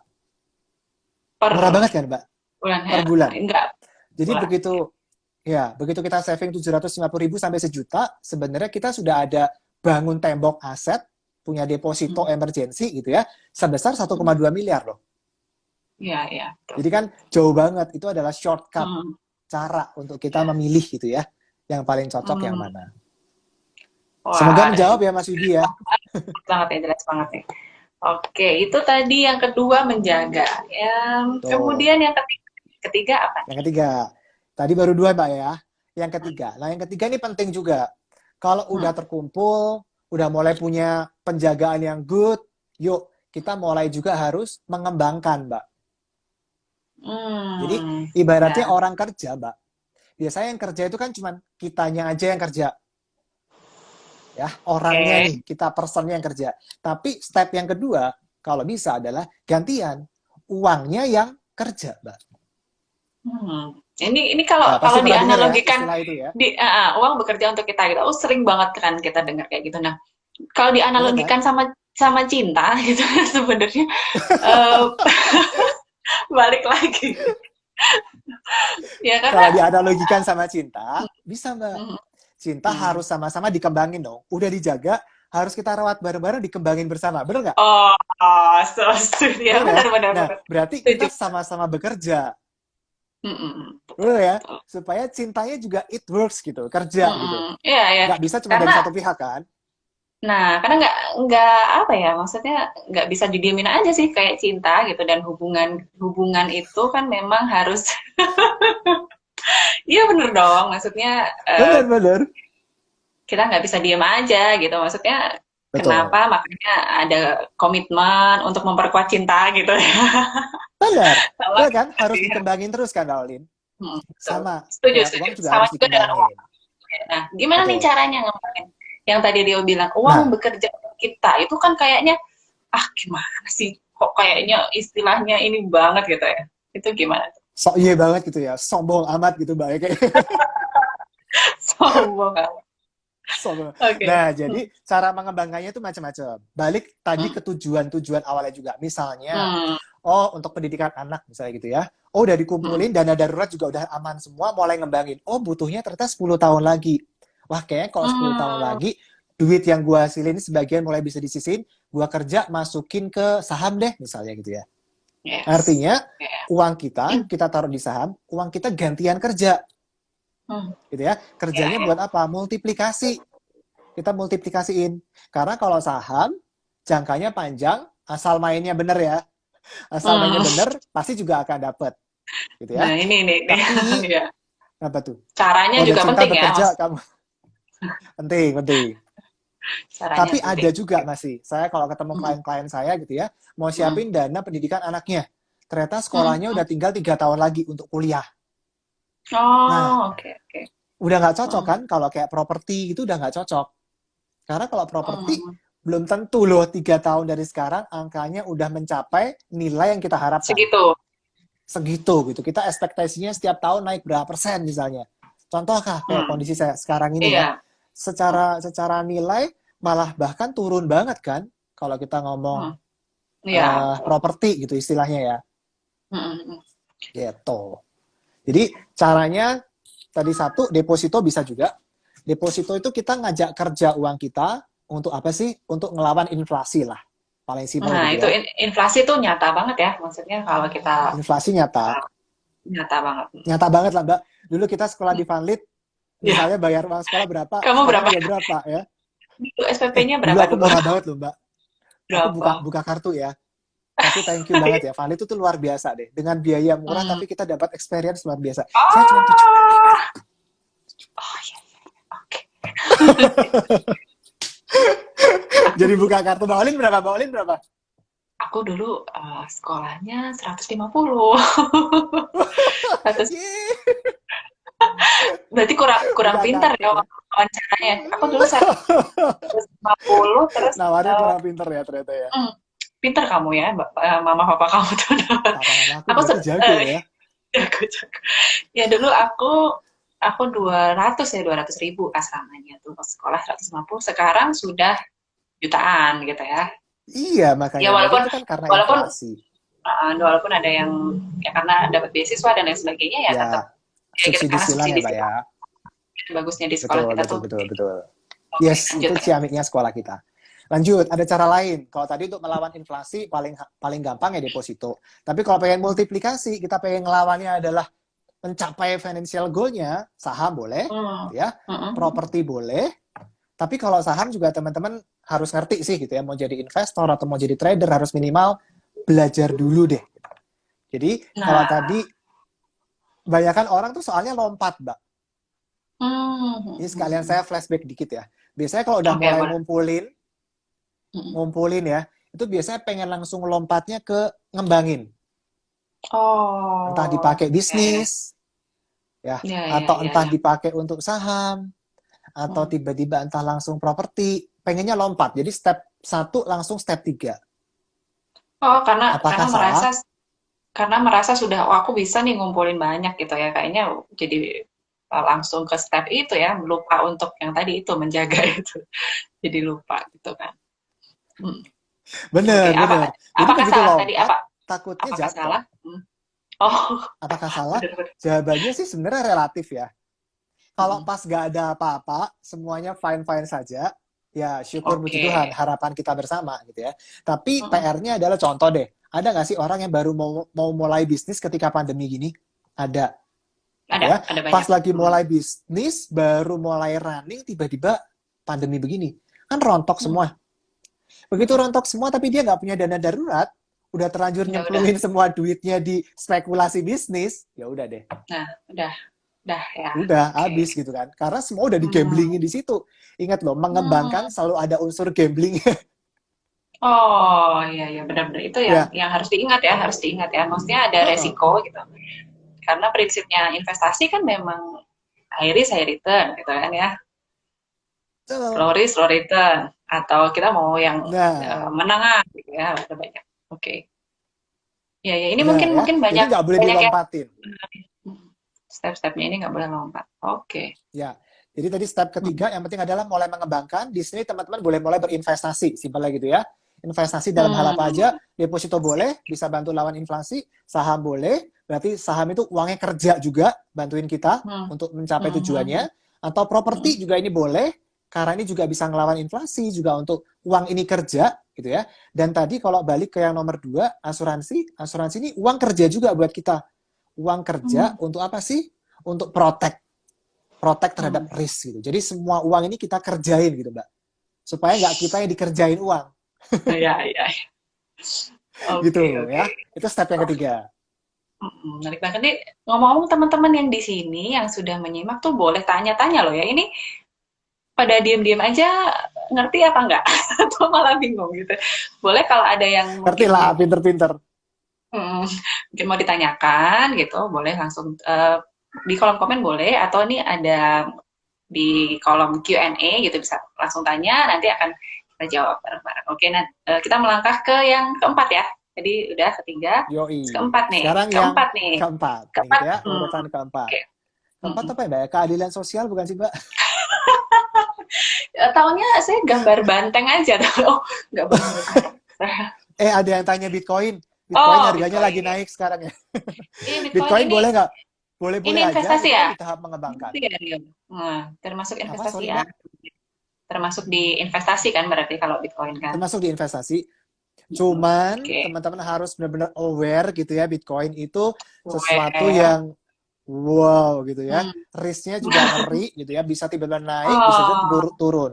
Murah banget kan Mbak? Per bulan. Enggak. Jadi begitu kita saving 750.000 sampai 1 juta, sebenarnya kita sudah ada bangun tembok aset, punya deposito emergency gitu ya, sebesar 1,2 miliar loh. Iya. Jadi kan jauh banget, itu adalah shortcut cara untuk kita memilih gitu ya, yang paling cocok yang mana. Wah, semoga menjawab ya Mas Wibi ya. Sangat ya, jelas banget ya. Oke, itu tadi yang kedua menjaga. Kemudian yang ketiga apa? Yang ketiga, tadi baru 2 Mbak ya. Yang ketiga, nah yang ketiga ini penting juga. Kalau udah terkumpul, udah mulai punya penjagaan yang good, yuk kita mulai juga harus mengembangkan Mbak. Jadi ibaratnya orang kerja Mbak, biasanya yang kerja itu kan cuma kitanya aja yang kerja. Ya, orangnya nih, kita personnya yang kerja. Tapi step yang kedua, kalau bisa adalah gantian. Uangnya yang kerja, Mbak. Ini kalau Ya, pasti kalau pernah dengar ya dianalogikan istilah itu ya. uang bekerja untuk kita gitu. Oh, sering banget kan kita dengar kayak gitu. Nah, kalau Bener kan? dianalogikan sama sama cinta gitu kan sebenarnya eh, balik lagi. Ya Kalau karena dianalogikan sama cinta, bisa Mbak. hmm, Cinta hmm. harus sama-sama dikembangin dong. Udah dijaga, harus kita rawat bareng-bareng, dikembangin bersama. Bener nggak? Oh, so sweet ya, Bener kan? benar benar Nah, benar. berarti kita Setuju. sama-sama bekerja. Betul Bener ya? betul. Supaya cintanya juga it works gitu, kerja gitu. Iya ya. Nggak bisa cuma dari Karena satu pihak kan? Nah, karena nggak apa ya, maksudnya nggak bisa didiemin aja sih kayak cinta gitu dan hubungan hubungan itu kan memang harus, iya bener dong, maksudnya Bener-bener. kita nggak bisa diem aja gitu, maksudnya Betul. kenapa makanya ada komitmen untuk memperkuat cinta gitu ya. Bener. Sama, Bener kan? Harus dikembangin terus kan, Daulin? betul. Sama. Setuju, Kayak setuju. uang juga Sama harus juga dengan uang. dikembangin. Nah, gimana nih Betul. caranya ngembangin? Yang tadi dia bilang uang Nah, bekerja untuk kita itu kan kayaknya gimana sih? Kok kayaknya istilahnya ini banget gitu ya? Itu gimana? sok iya banget gitu ya. Sombong amat gitu, Mbak. Kayak Sombong amat. sombong. Oke. Nah, jadi cara mengembangkannya itu macam-macam. Balik tadi ke tujuan-tujuan awalnya juga. Misalnya, Hmm, oh untuk pendidikan anak misalnya gitu ya. Oh udah hmm, dikumpulin, dana darurat juga udah aman semua, mulai ngembangin. Oh butuhnya ternyata 10 tahun lagi. Wah kayaknya kalau 10 tahun hmm, lagi, duit yang gua hasilin sebagian mulai bisa disisihin, gua kerja masukin ke saham deh misalnya gitu ya. yes. Artinya Yeah. uang kita taruh di saham, uang kita gantian kerja Hmm, gitu ya. ya, Kerjanya ya. buat apa? Multiplikasi. Kita multiplikasiin. Karena kalau saham, jangkanya panjang, asal mainnya bener ya. Asal mainnya Hmm. bener, pasti juga akan dapet. Gitu Nah, ya. ini. Tapi, Ya. apa tuh? Caranya Kalau udah juga cinta penting ya, Mas. bekerja, kamu penting, penting. Caranya Tapi penting. ada juga masih, saya kalau ketemu Hmm, klien-klien saya gitu ya, mau hmm, siapin dana pendidikan anaknya. Ternyata hmm, sekolahnya hmm. udah tinggal 3 tahun lagi untuk kuliah. Nah, Oh, oke, oke. udah nggak cocok Hmm, kan? Kalau kayak properti itu udah nggak cocok. Karena kalau properti hmm. belum tentu loh 3 tahun dari sekarang angkanya udah mencapai nilai yang kita harapkan. Segitu. Segitu gitu. Kita ekspektasinya setiap tahun naik berapa persen misalnya. Contohkah kayak Hmm, kondisi saya sekarang ini ya. iya. Hmm, Secara nilai malah bahkan turun banget kan kalau kita ngomong hmm. Iya, betul. properti gitu istilahnya ya. Hmm, hmm, Gitu. Jadi caranya tadi satu deposito bisa juga. Deposito itu kita ngajak kerja uang kita untuk apa sih? Untuk ngelawan inflasi lah. Paling simpel Nah, gitu itu ya. inflasi tuh nyata banget ya. Maksudnya kalau kita Inflasi nyata. nyata banget. Nyata banget lah Mbak. Dulu kita sekolah di Vanlit, Ya, misalnya bayar uang sekolah berapa, kamu sekarang berapa? juga berapa ya. Dulu SPP-nya Dulu berapa aku dulu? murah banget loh Mbak. Aku buka Berapa? buka kartu ya. Tapi thank you banget ya. Vanlit itu tuh luar biasa deh. Dengan biaya murah Hmm. tapi kita dapat experience luar biasa. Saya cuma 75. Oh, oh iya, oke. Aku Jadi dulu, buka kartu Baolin berapa? Baolin berapa? aku dulu sekolahnya 150. 100, Yeay. berarti kurang kurang Buka pintar kartu ya ya. wawancaranya. Aku dulu 150 terus Nawarnya kurang pinter ya ternyata ya. hmm, pintar kamu ya, mama papa kamu tuh dapat. Papa mama aku Aku berarti jago ya. jago. Ya dulu aku 200 ya 200.000 asramanya tuh pas sekolah 150. Sekarang sudah jutaan gitu ya. Iya, Ya makanya berarti walaupun itu kan karena walaupun inflasi. walaupun ada yang ya karena dapat beasiswa dan lain sebagainya ya tetap Ya, ya kita subsidi karena silang ya, subsidi Pak sih ya. bagusnya di sekolah Betul, kita betul, tuh. betul, betul. Oke, Yes, lanjut itu ya. ciamiknya sekolah kita. Lanjut, ada cara lain. Kalau tadi untuk melawan inflasi paling paling gampang ya deposito. Tapi kalau pengen multiplikasi, kita pengen ngelawannya adalah mencapai financial goal-nya, saham boleh, Hmm. gitu ya. Hmm. Properti boleh. Tapi kalau saham juga teman-teman harus ngerti sih gitu ya, mau jadi investor atau mau jadi trader harus minimal belajar dulu deh. Jadi kalau Nah, tadi kebanyakan orang tuh soalnya lompat, Mbak. Ini sekalian hmm. saya flashback dikit ya. Biasanya kalau udah Oke, mulai boleh. ngumpulin, Hmm. ngumpulin ya, itu biasanya pengen langsung lompatnya ke ngembangin. Entah Oh, dipakai ya, ya, bisnis, ya, ya, ya, atau ya, entah ya. dipakai untuk saham, atau Hmm. tiba-tiba entah langsung properti, pengennya lompat. Jadi step 1 langsung step 3. Oh, karena Apakah merasa salah? karena merasa sudah, oh aku bisa nih ngumpulin banyak gitu ya, kayaknya jadi langsung ke step itu ya, lupa untuk yang tadi itu menjaga itu, jadi lupa gitu kan. Hmm. Oke, Bener, bener. Jadi apakah begitu salah tadi? lompat, takutnya Apakah jatuh. salah? Oh, Apakah salah? bener-bener. Jawabannya sih sebenarnya relatif ya. Kalau Mm-mm. pas gak ada apa-apa, semuanya fine-fine saja, ya syukur puji Oke. Tuhan, harapan kita bersama gitu ya. Tapi Mm-mm. PR-nya adalah contoh deh, ada nggak sih orang yang baru mau mulai bisnis ketika pandemi gini? Ada, gitu ya. Ada Pas banyak. lagi mulai bisnis, baru mulai running, tiba-tiba pandemi begini. Kan rontok Mm. semua. Begitu rontok semua, tapi dia nggak punya dana darurat, udah terlanjur Ya udah. nyemplungin semua duitnya di spekulasi bisnis, ya udah deh. Nah, udah ya. Udah Oke. habis gitu kan. Karena semua udah Hmm. digamblingin di situ. Ingat loh, mengembangkan Hmm. selalu ada unsur gambling. Oh, iya ya, benar-benar itu Ya, yang harus diingat ya, harus diingat ya. Maksudnya ada heeh. resiko gitu. Karena prinsipnya investasi kan memang high risk high return gitu kan ya. Betul. Low risk low return, atau kita mau yang Nah, menengah gitu ya, ada banyak. Oke. Ya ya, ini benar mungkin ya. mungkin Jadi banyak nggak boleh banyak yang dilompatin. step-stepnya ini nggak boleh lompat. Oke. Ya. Jadi tadi step ketiga yang penting adalah mulai mengembangkan. Di sini teman-teman boleh mulai berinvestasi, simpelnya gitu ya. Investasi dalam hal apa aja, Hmm. deposito boleh, bisa bantu lawan inflasi, saham boleh, berarti saham itu uangnya kerja juga, bantuin kita Hmm. untuk mencapai Hmm. tujuannya, Hmm. atau Hmm. properti juga ini boleh, karena ini juga bisa ngelawan inflasi, juga untuk uang ini kerja, gitu ya. Dan tadi kalau balik ke yang nomor 2, asuransi, asuransi ini uang kerja juga buat kita. Uang kerja Hmm. untuk apa sih? Untuk protect Hmm. terhadap risk gitu. Jadi semua uang ini kita kerjain gitu, Mbak. Supaya nggak kita yang dikerjain uang. Ya ya. Gitu Oke oke. ya. Itu step yang ketiga. Menarik banget nih. Ngomong-ngomong, teman-teman yang di sini yang sudah menyimak tuh boleh tanya-tanya loh ya. Ini pada diem-diem aja, ngerti apa enggak? Atau malah bingung gitu. Boleh kalau ada yang Ngerti mungkin lah, pinter-pinter. mungkin mau ditanyakan gitu, boleh langsung di kolom komen boleh, atau nih ada di kolom Q&A gitu, bisa langsung tanya, nanti akan kita jawab bareng-bareng. Oke, nah kita melangkah ke yang keempat ya. Jadi udah ketiga, Yoi. keempat nih, Sekarang yang keempat nih, keempat. Nih keempat. gitu ya, urutan keempat. Oke. Keempat apa ya, Mbak? Keadilan sosial bukan sih, Mbak? Taunya saya gambar banteng aja. Oh, nggak benar. Ada yang tanya Bitcoin. Bitcoin Oh, harganya lagi Bitcoin. naik sekarang ya. Ini Bitcoin Bitcoin boleh nggak? ini Boleh-boleh aja, investasi itu kan ya? di tahap mengembangkan. Investasi ya, Rio? Nah, termasuk Apa, investasi sorry, ya? Mbak? Termasuk di investasi kan berarti kalau Bitcoin kan? Termasuk di investasi. Cuman Oke. teman-teman harus benar-benar aware gitu ya, Bitcoin itu sesuatu Aware. yang wow gitu ya. Hmm. Risknya juga ngeri gitu ya, bisa tiba-tiba naik, bisa juga Oh, turun.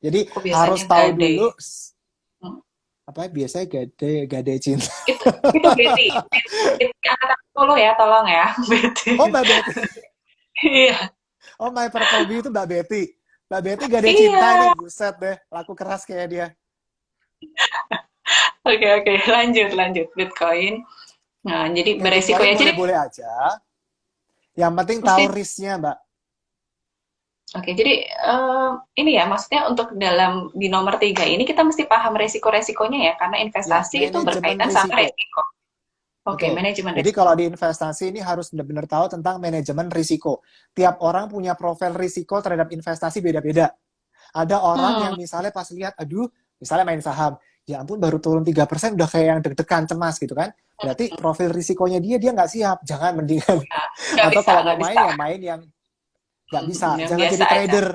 Jadi aku harus biasanya tahu gade. dulu Hmm. apa ya, biasanya gade cinta. Itu itu Betty. Betty anak Solo ya, tolong ya, Betty. Oh Mbak Betty, Iya. oh My Purple Bee itu Mbak Betty. Mbak Betty gade cinta ini, Iya. buset deh, laku keras kayak dia. Oke oke, lanjut lanjut Bitcoin. Nah, jadi Oke, beresiko Bitcoin ya. Jadi boleh-boleh aja. Yang penting tahu mesti risknya, Mbak. oke, jadi ini ya, maksudnya untuk dalam di nomor tiga ini kita mesti paham resiko-resikonya ya, karena Ya, investasi itu manajemen berkaitan sama risiko. resiko. Oke, Betul. manajemen Jadi resiko. kalau di investasi ini harus benar-benar tahu tentang manajemen risiko. Tiap orang punya profil risiko terhadap investasi beda-beda. Ada orang Hmm, yang misalnya pas lihat, aduh, misalnya main saham, ya ampun baru turun 3% udah kayak yang deg-degan, cemas gitu kan. Berarti profil risikonya dia nggak siap. Jangan mendingan. nggak Atau bisa, kalau mau nggak main, bisa. ya main yang nggak bisa. Yang Jangan biasa jadi aja. trader.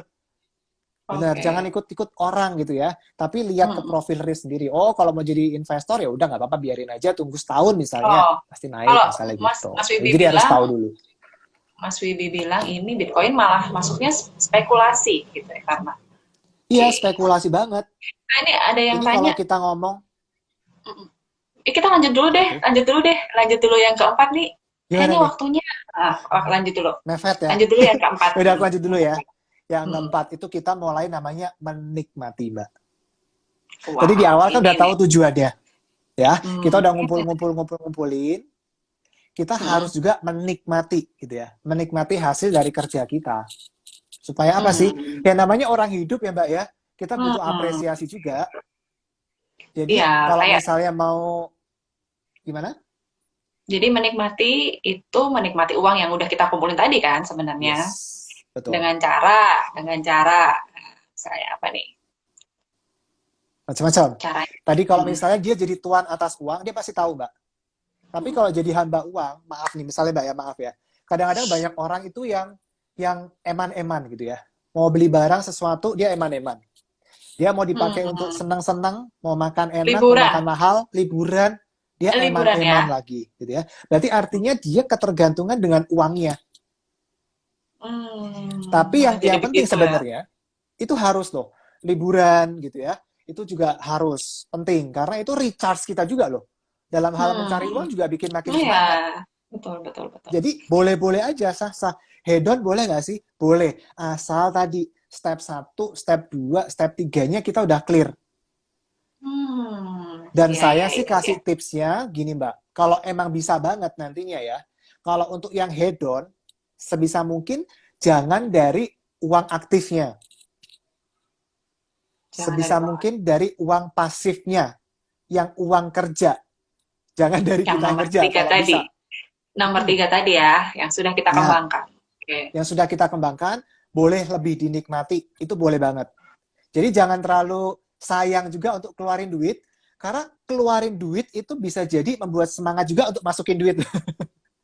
Benar, jangan Oke. ikut-ikut orang gitu ya. Tapi lihat ke Hmm. profil risk sendiri. Oh, kalau mau jadi investor ya udah nggak apa-apa, biarin aja, tunggu setahun misalnya, Oh, pasti naik kalau misalnya Mas gitu. Mas Wibi Jadi harus bilang, tahu dulu. Mas Wibi bilang ini Bitcoin malah masuknya spekulasi gitu ya, karena. Iya, Oke. spekulasi banget. Nah, ini ada yang Ini kalau tanya. kita ngomong, Kita lanjut dulu deh, oke, lanjut dulu deh, lanjut dulu yang keempat nih. gimana Kayaknya nih? waktunya, lanjut dulu. Mepet ya. Lanjut dulu yang keempat. Udah aku lanjut dulu ya. Yang Hmm. keempat itu kita mulai namanya menikmati, Mbak. Tadi di Wow, awal kan ini udah tahu nih. tujuannya, ya. Kita udah Ini. ngumpulin. Kita Hmm. harus juga menikmati, gitu ya. Menikmati hasil dari kerja kita. Supaya apa sih? Hmm. Ya namanya orang hidup ya, Mbak ya. Kita butuh Hmm. apresiasi juga. Jadi Iya, kalau kayak misalnya mau gimana? Jadi menikmati uang yang udah kita kumpulin tadi kan sebenarnya. Yes, betul. Dengan cara saya apa nih? Macam-macam. Caranya. Tadi kalau Hmm. misalnya dia jadi tuan atas uang, dia pasti tahu, Mbak. Tapi kalau jadi hamba uang, maaf nih, misalnya Mbak ya, maaf ya. Kadang-kadang banyak orang itu yang eman-eman gitu ya. Mau beli barang sesuatu, dia eman-eman. Dia mau dipakai untuk Hmm. senang-senang, mau makan enak, mau makan Liburan, mahal, liburan, dia liburan ya. eman-eman lagi, gitu ya. Berarti artinya dia ketergantungan dengan uangnya. Tapi Nah, jadi yang penting begitu ya. sebenarnya itu harus loh, liburan gitu ya. Itu juga harus penting karena itu recharge kita juga loh. Dalam hal mencari Hmm. uang juga bikin makin Iya, semangat. betul, betul, betul. Jadi boleh-boleh aja sah-sah. Hedon boleh nggak sih? Boleh. Asal tadi step 1, step 2, step 3-nya kita udah clear. Dan Iya, saya iya, sih iya, iya. kasih tipsnya gini Mbak. Kalau emang bisa banget nantinya ya. Kalau untuk yang hedon, sebisa mungkin jangan dari uang aktifnya. Jangan dari Sebisa bawah. mungkin dari uang pasifnya. Yang uang kerja. Jangan dari Yang kita yang nomor kerja tiga kalau tadi. bisa. Nomor Mm-mm. tiga tadi ya, yang sudah kita Ya, kembangkan. Oke. yang sudah kita kembangkan, boleh lebih dinikmati. Itu boleh banget. Jadi jangan terlalu sayang juga untuk keluarin duit, karena keluarin duit itu bisa jadi membuat semangat juga untuk masukin duit.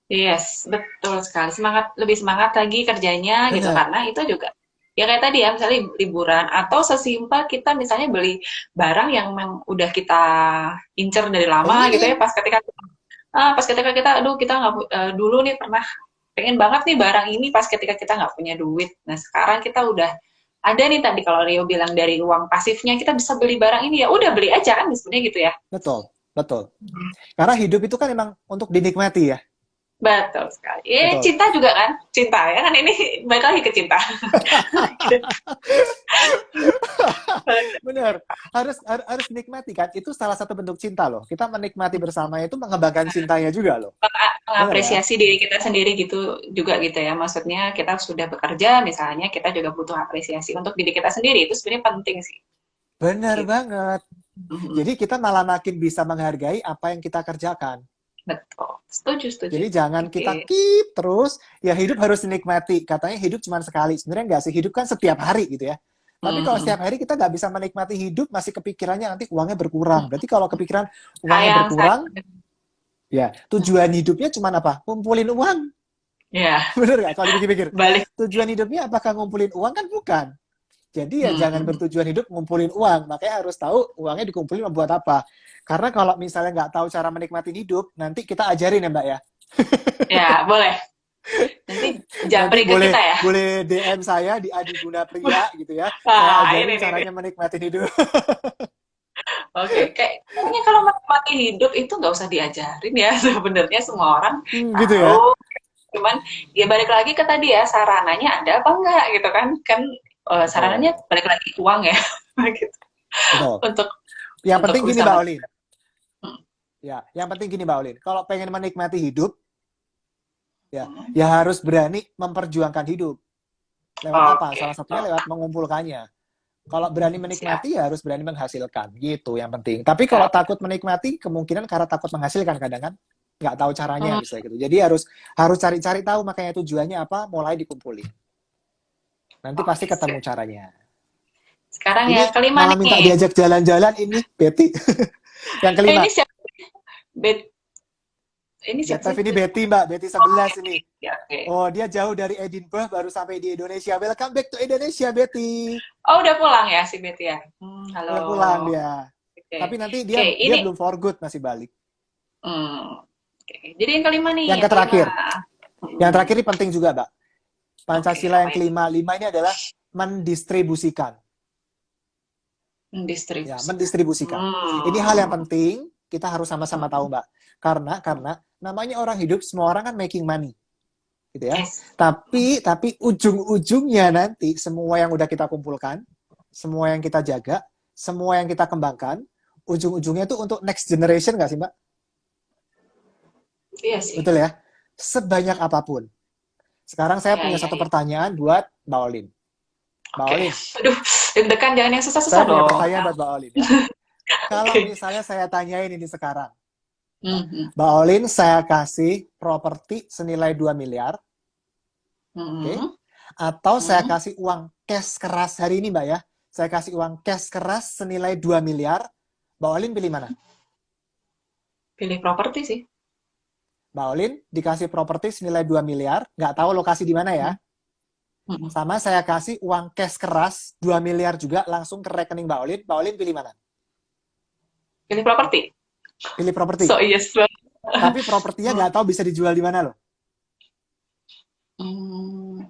Yes, betul sekali. Lebih semangat lagi kerjanya gitu Bener. karena itu juga ya kayak tadi ya misalnya liburan atau sesimpel kita misalnya beli barang yang memang udah kita incer dari lama gitu ya Pengen. pas ketika kita aduh kita nggak dulu nih pernah pengen banget nih barang ini pas ketika kita nggak punya duit. Nah sekarang kita udah ada nih tadi kalau Rio bilang dari uang pasifnya kita bisa beli barang ini ya udah beli aja kan sebenarnya gitu ya. Betul. Betul. Karena hidup itu kan emang untuk dinikmati ya. Betul sekali. Betul. Cinta juga kan? Cinta ya kan ini balik lagi ke cinta. Bener. Harus dinikmati kan. Itu salah satu bentuk cinta loh. Kita menikmati bersama itu mengembangkan cintanya juga loh. Bener kan? Mengapresiasi diri kita sendiri gitu juga gitu ya. Maksudnya kita sudah bekerja misalnya kita juga butuh apresiasi untuk diri kita sendiri. Itu sebenarnya penting sih. Bener Gitu. banget. Mhm. Jadi kita malah makin bisa menghargai apa yang kita kerjakan. Betul. Setuju, setuju. Jadi jangan kita Oke. keep terus, ya hidup harus dinikmati. Katanya hidup cuma sekali. Sebenarnya enggak sih, hidup kan setiap hari gitu ya. Tapi kalau Mhm. setiap hari kita nggak bisa menikmati hidup, masih kepikirannya nanti uangnya berkurang. Berarti kalau kepikiran uangnya Sayang, berkurang, sayang. ya tujuan hidupnya cuma apa? Ngumpulin uang. Ya, Bener nggak? Kalau dipikir-pikir. balik. Tujuan hidupnya apakah ngumpulin uang? Kan bukan. Jadi ya jangan Mhm. bertujuan hidup ngumpulin uang. Makanya harus tahu uangnya dikumpulin buat apa. Karena kalau misalnya nggak tahu cara menikmati hidup, nanti kita ajarin ya Mbak ya. Ya, boleh. Nanti Nanti japri ke boleh kita ya. boleh DM saya di Adi Guna Pria gitu ya. Saya Wah, ajarin ini. caranya menikmati hidup. Oke, kayaknya kalau menikmati hidup itu nggak usah diajarin ya sebenarnya semua orang Gitu ya. tahu. Cuman ya balik lagi ke tadi ya sarananya ada apa enggak gitu kan? Kan Betul. sarananya balik lagi ke uang ya gitu. Betul. Untuk Yang untuk penting gini bisa Mbak Olin. hmm, Ya, yang penting gini Mbak Olin. Kalau pengen menikmati hidup, ya, hmm. ya harus berani memperjuangkan hidup. Lewat apa? Oke, Salah satunya oh, lewat mengumpulkannya. Kalau berani siap, menikmati ya harus berani menghasilkan. Gitu yang penting. Tapi kalau siap. takut menikmati, kemungkinan karena takut menghasilkan kadang kan nggak tahu caranya Hmm, bisa gitu. Jadi harus harus cari-cari tahu makanya tujuannya apa, mulai dikumpulin. Nanti pasti oke, ketemu siap. caranya. Sekarang Ini yang kelima malah minta nih. diajak jalan-jalan ini Betty. Yang kelima. Ini siapa? Bet, ini siapa Betty sih? ini Betty Mbak, Betty Oh, 11 oke, ini. oke. Oh, dia jauh dari Edinburgh baru sampai di Indonesia. Welcome back to Indonesia, Betty. Oh, udah pulang ya si Bet ya? Halo. Udah pulang dia. Oke, Tapi nanti oke. dia Ini belum for good masih balik. oke. Jadi yang kelima nih, Yang yang kelima. terakhir, yang Hmm, terakhir ini penting juga, Mbak. oke, Pancasila apa yang ini? kelima, lima ini adalah mendistribusikan. Ya, Mendistribusikan. mendistribusikan. Ini hal yang Hmm. penting, kita harus sama-sama tahu, Hmm. Mbak. Karena namanya orang hidup, semua orang kan making money, gitu ya. Yes. Tapi ujung-ujungnya nanti semua yang udah kita kumpulkan, semua yang kita jaga, semua yang kita kembangkan, ujung-ujungnya itu untuk next generation nggak sih, Mbak? Iya sih. Betul ya? Sebanyak apapun. Sekarang saya Iya, punya iya, satu iya. pertanyaan buat Mbak Olin. Mbak Oke. Olin, Aduh, deg-degan jangan yang susah-susah saya punya dong. pertanyaan buat Mbak Olin ya. Kalau Oke. misalnya saya tanyain ini sekarang, Mhm. Mbak Olin, saya kasih properti senilai 2 miliar, oke? Mhm. Atau saya Mhm. kasih uang cash keras hari ini, Mbak ya. Saya kasih uang cash keras senilai 2 miliar. Mbak Olin pilih mana? Pilih properti sih. Mbak Olin dikasih properti senilai 2 miliar, nggak tahu lokasi di mana ya. Mhm. Mhm. Sama saya kasih uang cash keras 2 miliar juga langsung ke rekening Mbak Olin. Mbak Olin pilih mana? Pilih properti. Pilih properti. So yes banget. Tapi propertinya nggak tahu bisa dijual di mana loh. Hmm,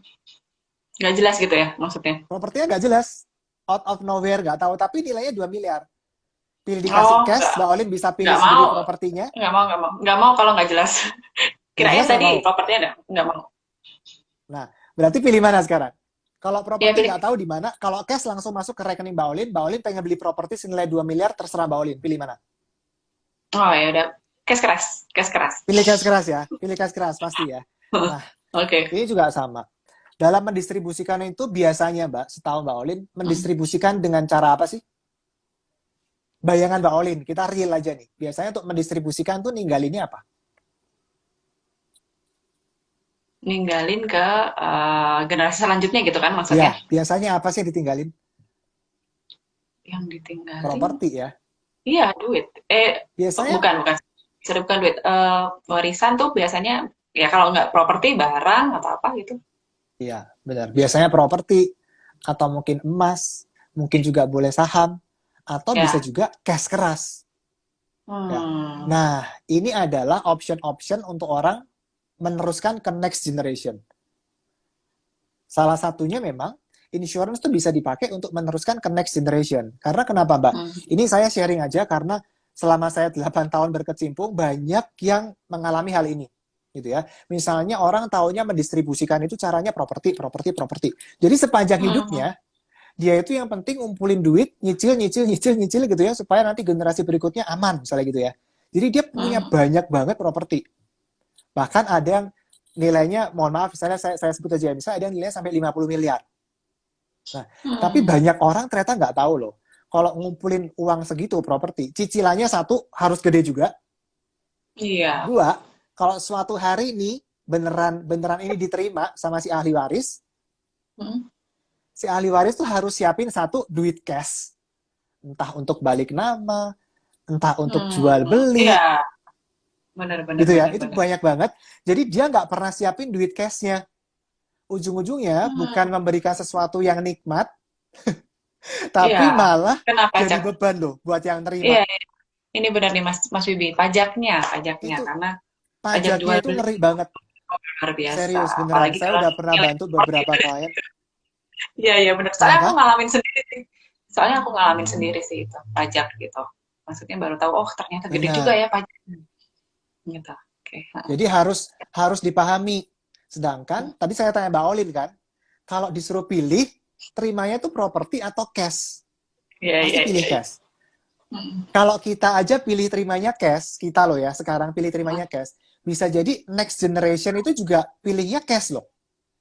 nggak jelas gitu ya maksudnya. Propertinya nggak jelas. Out of nowhere, nggak tahu. Tapi nilainya 2 miliar. Pilih dikasih Oh, cash, Mbak Olin bisa pilih nggak sendiri mau, propertinya. nggak mau kalau nggak jelas. Nggak Kirain jelas nggak tadi mau. propertinya ada, nggak mau. Nah, berarti pilih mana sekarang? Kalau Ya properti pilih. nggak tahu di mana, kalau cash langsung masuk ke rekening Mbak Olin pengen beli properti senilai 2 miliar, terserah Mbak Olin. Pilih mana? Oh ya udah, cash keras, cash keras. Pilih cash keras ya. Pilih cash keras, pasti ya. Nah, Oke. ini juga sama. Dalam mendistribusikan itu biasanya, Mbak, setahu Mbak Olin, Hmm. mendistribusikan dengan cara apa sih? Bayangan Mbak Olin, kita real aja nih. Biasanya untuk mendistribusikan tuh ninggalinnya apa? Ninggalin ke generasi selanjutnya gitu kan Ya, maksudnya? biasanya apa sih yang ditinggalin? Yang ditinggalin, Properti ya. iya duit. Biasanya, Bukan. Sorry, bukan duit. Warisan tuh biasanya ya kalau nggak properti barang atau apa gitu. iya benar. Biasanya properti, atau mungkin emas, mungkin juga boleh saham, atau bisa Ya. juga cash keras. Ya. Hmm. Nah, ini adalah option-option untuk orang meneruskan ke next generation. Salah satunya memang insurance itu bisa dipakai untuk meneruskan ke next generation. Karena kenapa, Mbak? Hmm. Ini saya sharing aja karena selama saya 8 tahun berkecimpung, banyak yang mengalami hal ini. Gitu ya. Misalnya orang taunya mendistribusikan itu caranya properti, properti, properti. Jadi sepanjang Hmm. hidupnya, dia itu yang penting ngumpulin duit, nyicil, nyicil, nyicil, nyicil gitu ya, supaya nanti generasi berikutnya aman, misalnya gitu ya. Jadi dia punya Hmm. banyak banget properti. Bahkan ada yang nilainya, mohon maaf, misalnya saya sebut aja, misalnya ada yang nilainya sampai 50 miliar. Nah, tapi Hmm. banyak orang ternyata nggak tahu loh. Kalau ngumpulin uang segitu properti, cicilannya satu harus gede juga. Iya. Dua, kalau suatu hari ini beneran beneran ini diterima sama si ahli waris, Hmm. si ahli waris tuh harus siapin satu duit cash, entah untuk balik nama, entah untuk Hmm. jual Iya. beli, Benar, benar, gitu ya. benar, Itu benar. banyak banget. Jadi dia nggak pernah siapin duit cashnya. Ujung-ujungnya bukan Hmm. memberikan sesuatu yang nikmat, Iya. tapi malah Kena jadi pajak. beban loh buat yang Iya, terima. iya. Ini benar nih Mas Mas Wibi, pajaknya Itu karena pajak pajaknya jual itu beli ngeri banget. luar biasa. Serius, beneran. Apalagi Saya kalau udah pernah nilai bantu properti. beberapa klien. Iya, iya benar. Soalnya aku Kenapa? ngalamin sendiri sih. Soalnya aku ngalamin sendiri sih itu pajak gitu. Maksudnya baru tahu oh ternyata gede juga Benar. ya pajak gitu. Oke. Jadi harus harus dipahami. Sedangkan tadi saya tanya Mbak Olin kan, kalau disuruh pilih, terimanya itu properti atau cash? Iya, Pasti iya, iya, pilih iya. cash. Hmm. Kalau kita aja pilih terimanya cash, kita loh ya, sekarang pilih terimanya cash, bisa jadi next generation itu juga pilihnya cash loh.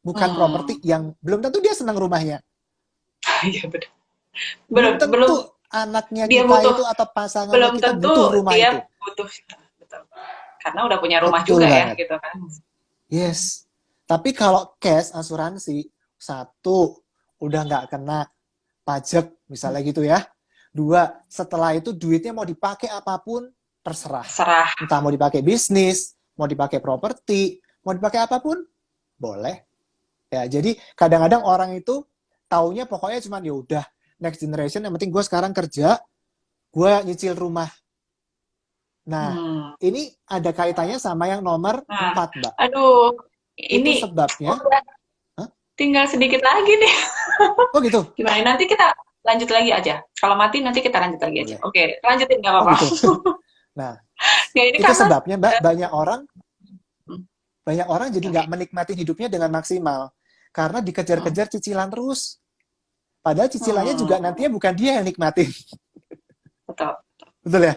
Bukan properti Hmm. yang belum tentu dia senang rumahnya. Iya benar. Belum Belum belum tentu anaknya dia kita butuh itu atau pasangannya belum kita tentu butuh rumah dia itu. butuh betul. Karena udah punya rumah Betul juga ya banget. gitu kan. Yes. Tapi kalau cash asuransi, satu, udah nggak kena pajak, misalnya gitu ya. Dua, setelah itu duitnya mau dipakai apapun, terserah. Serah. Entah mau dipakai bisnis, mau dipakai properti, mau dipakai apapun, boleh. Ya, jadi kadang-kadang orang itu taunya pokoknya cuma ya udah next generation, yang penting gue sekarang kerja, gue nyicil rumah. Nah, Hmm. ini ada kaitannya sama yang nomor Nah, 4, Mbak. aduh, Itu ini sebabnya, udah huh? tinggal sedikit lagi nih. Oh gitu? Gimana? Nanti kita lanjut lagi aja. Kalau mati nanti kita lanjut lagi aja. Boleh. Oke, lanjutin nggak Oh apa-apa. gitu. Nah, Ya ini itu karena sebabnya Mbak, hmm, banyak orang jadi oke. nggak menikmati hidupnya dengan maksimal. Karena Hmm. dikejar-kejar cicilan terus. Padahal cicilannya juga Hmm, nantinya bukan dia yang nikmatin. betul. Betul ya?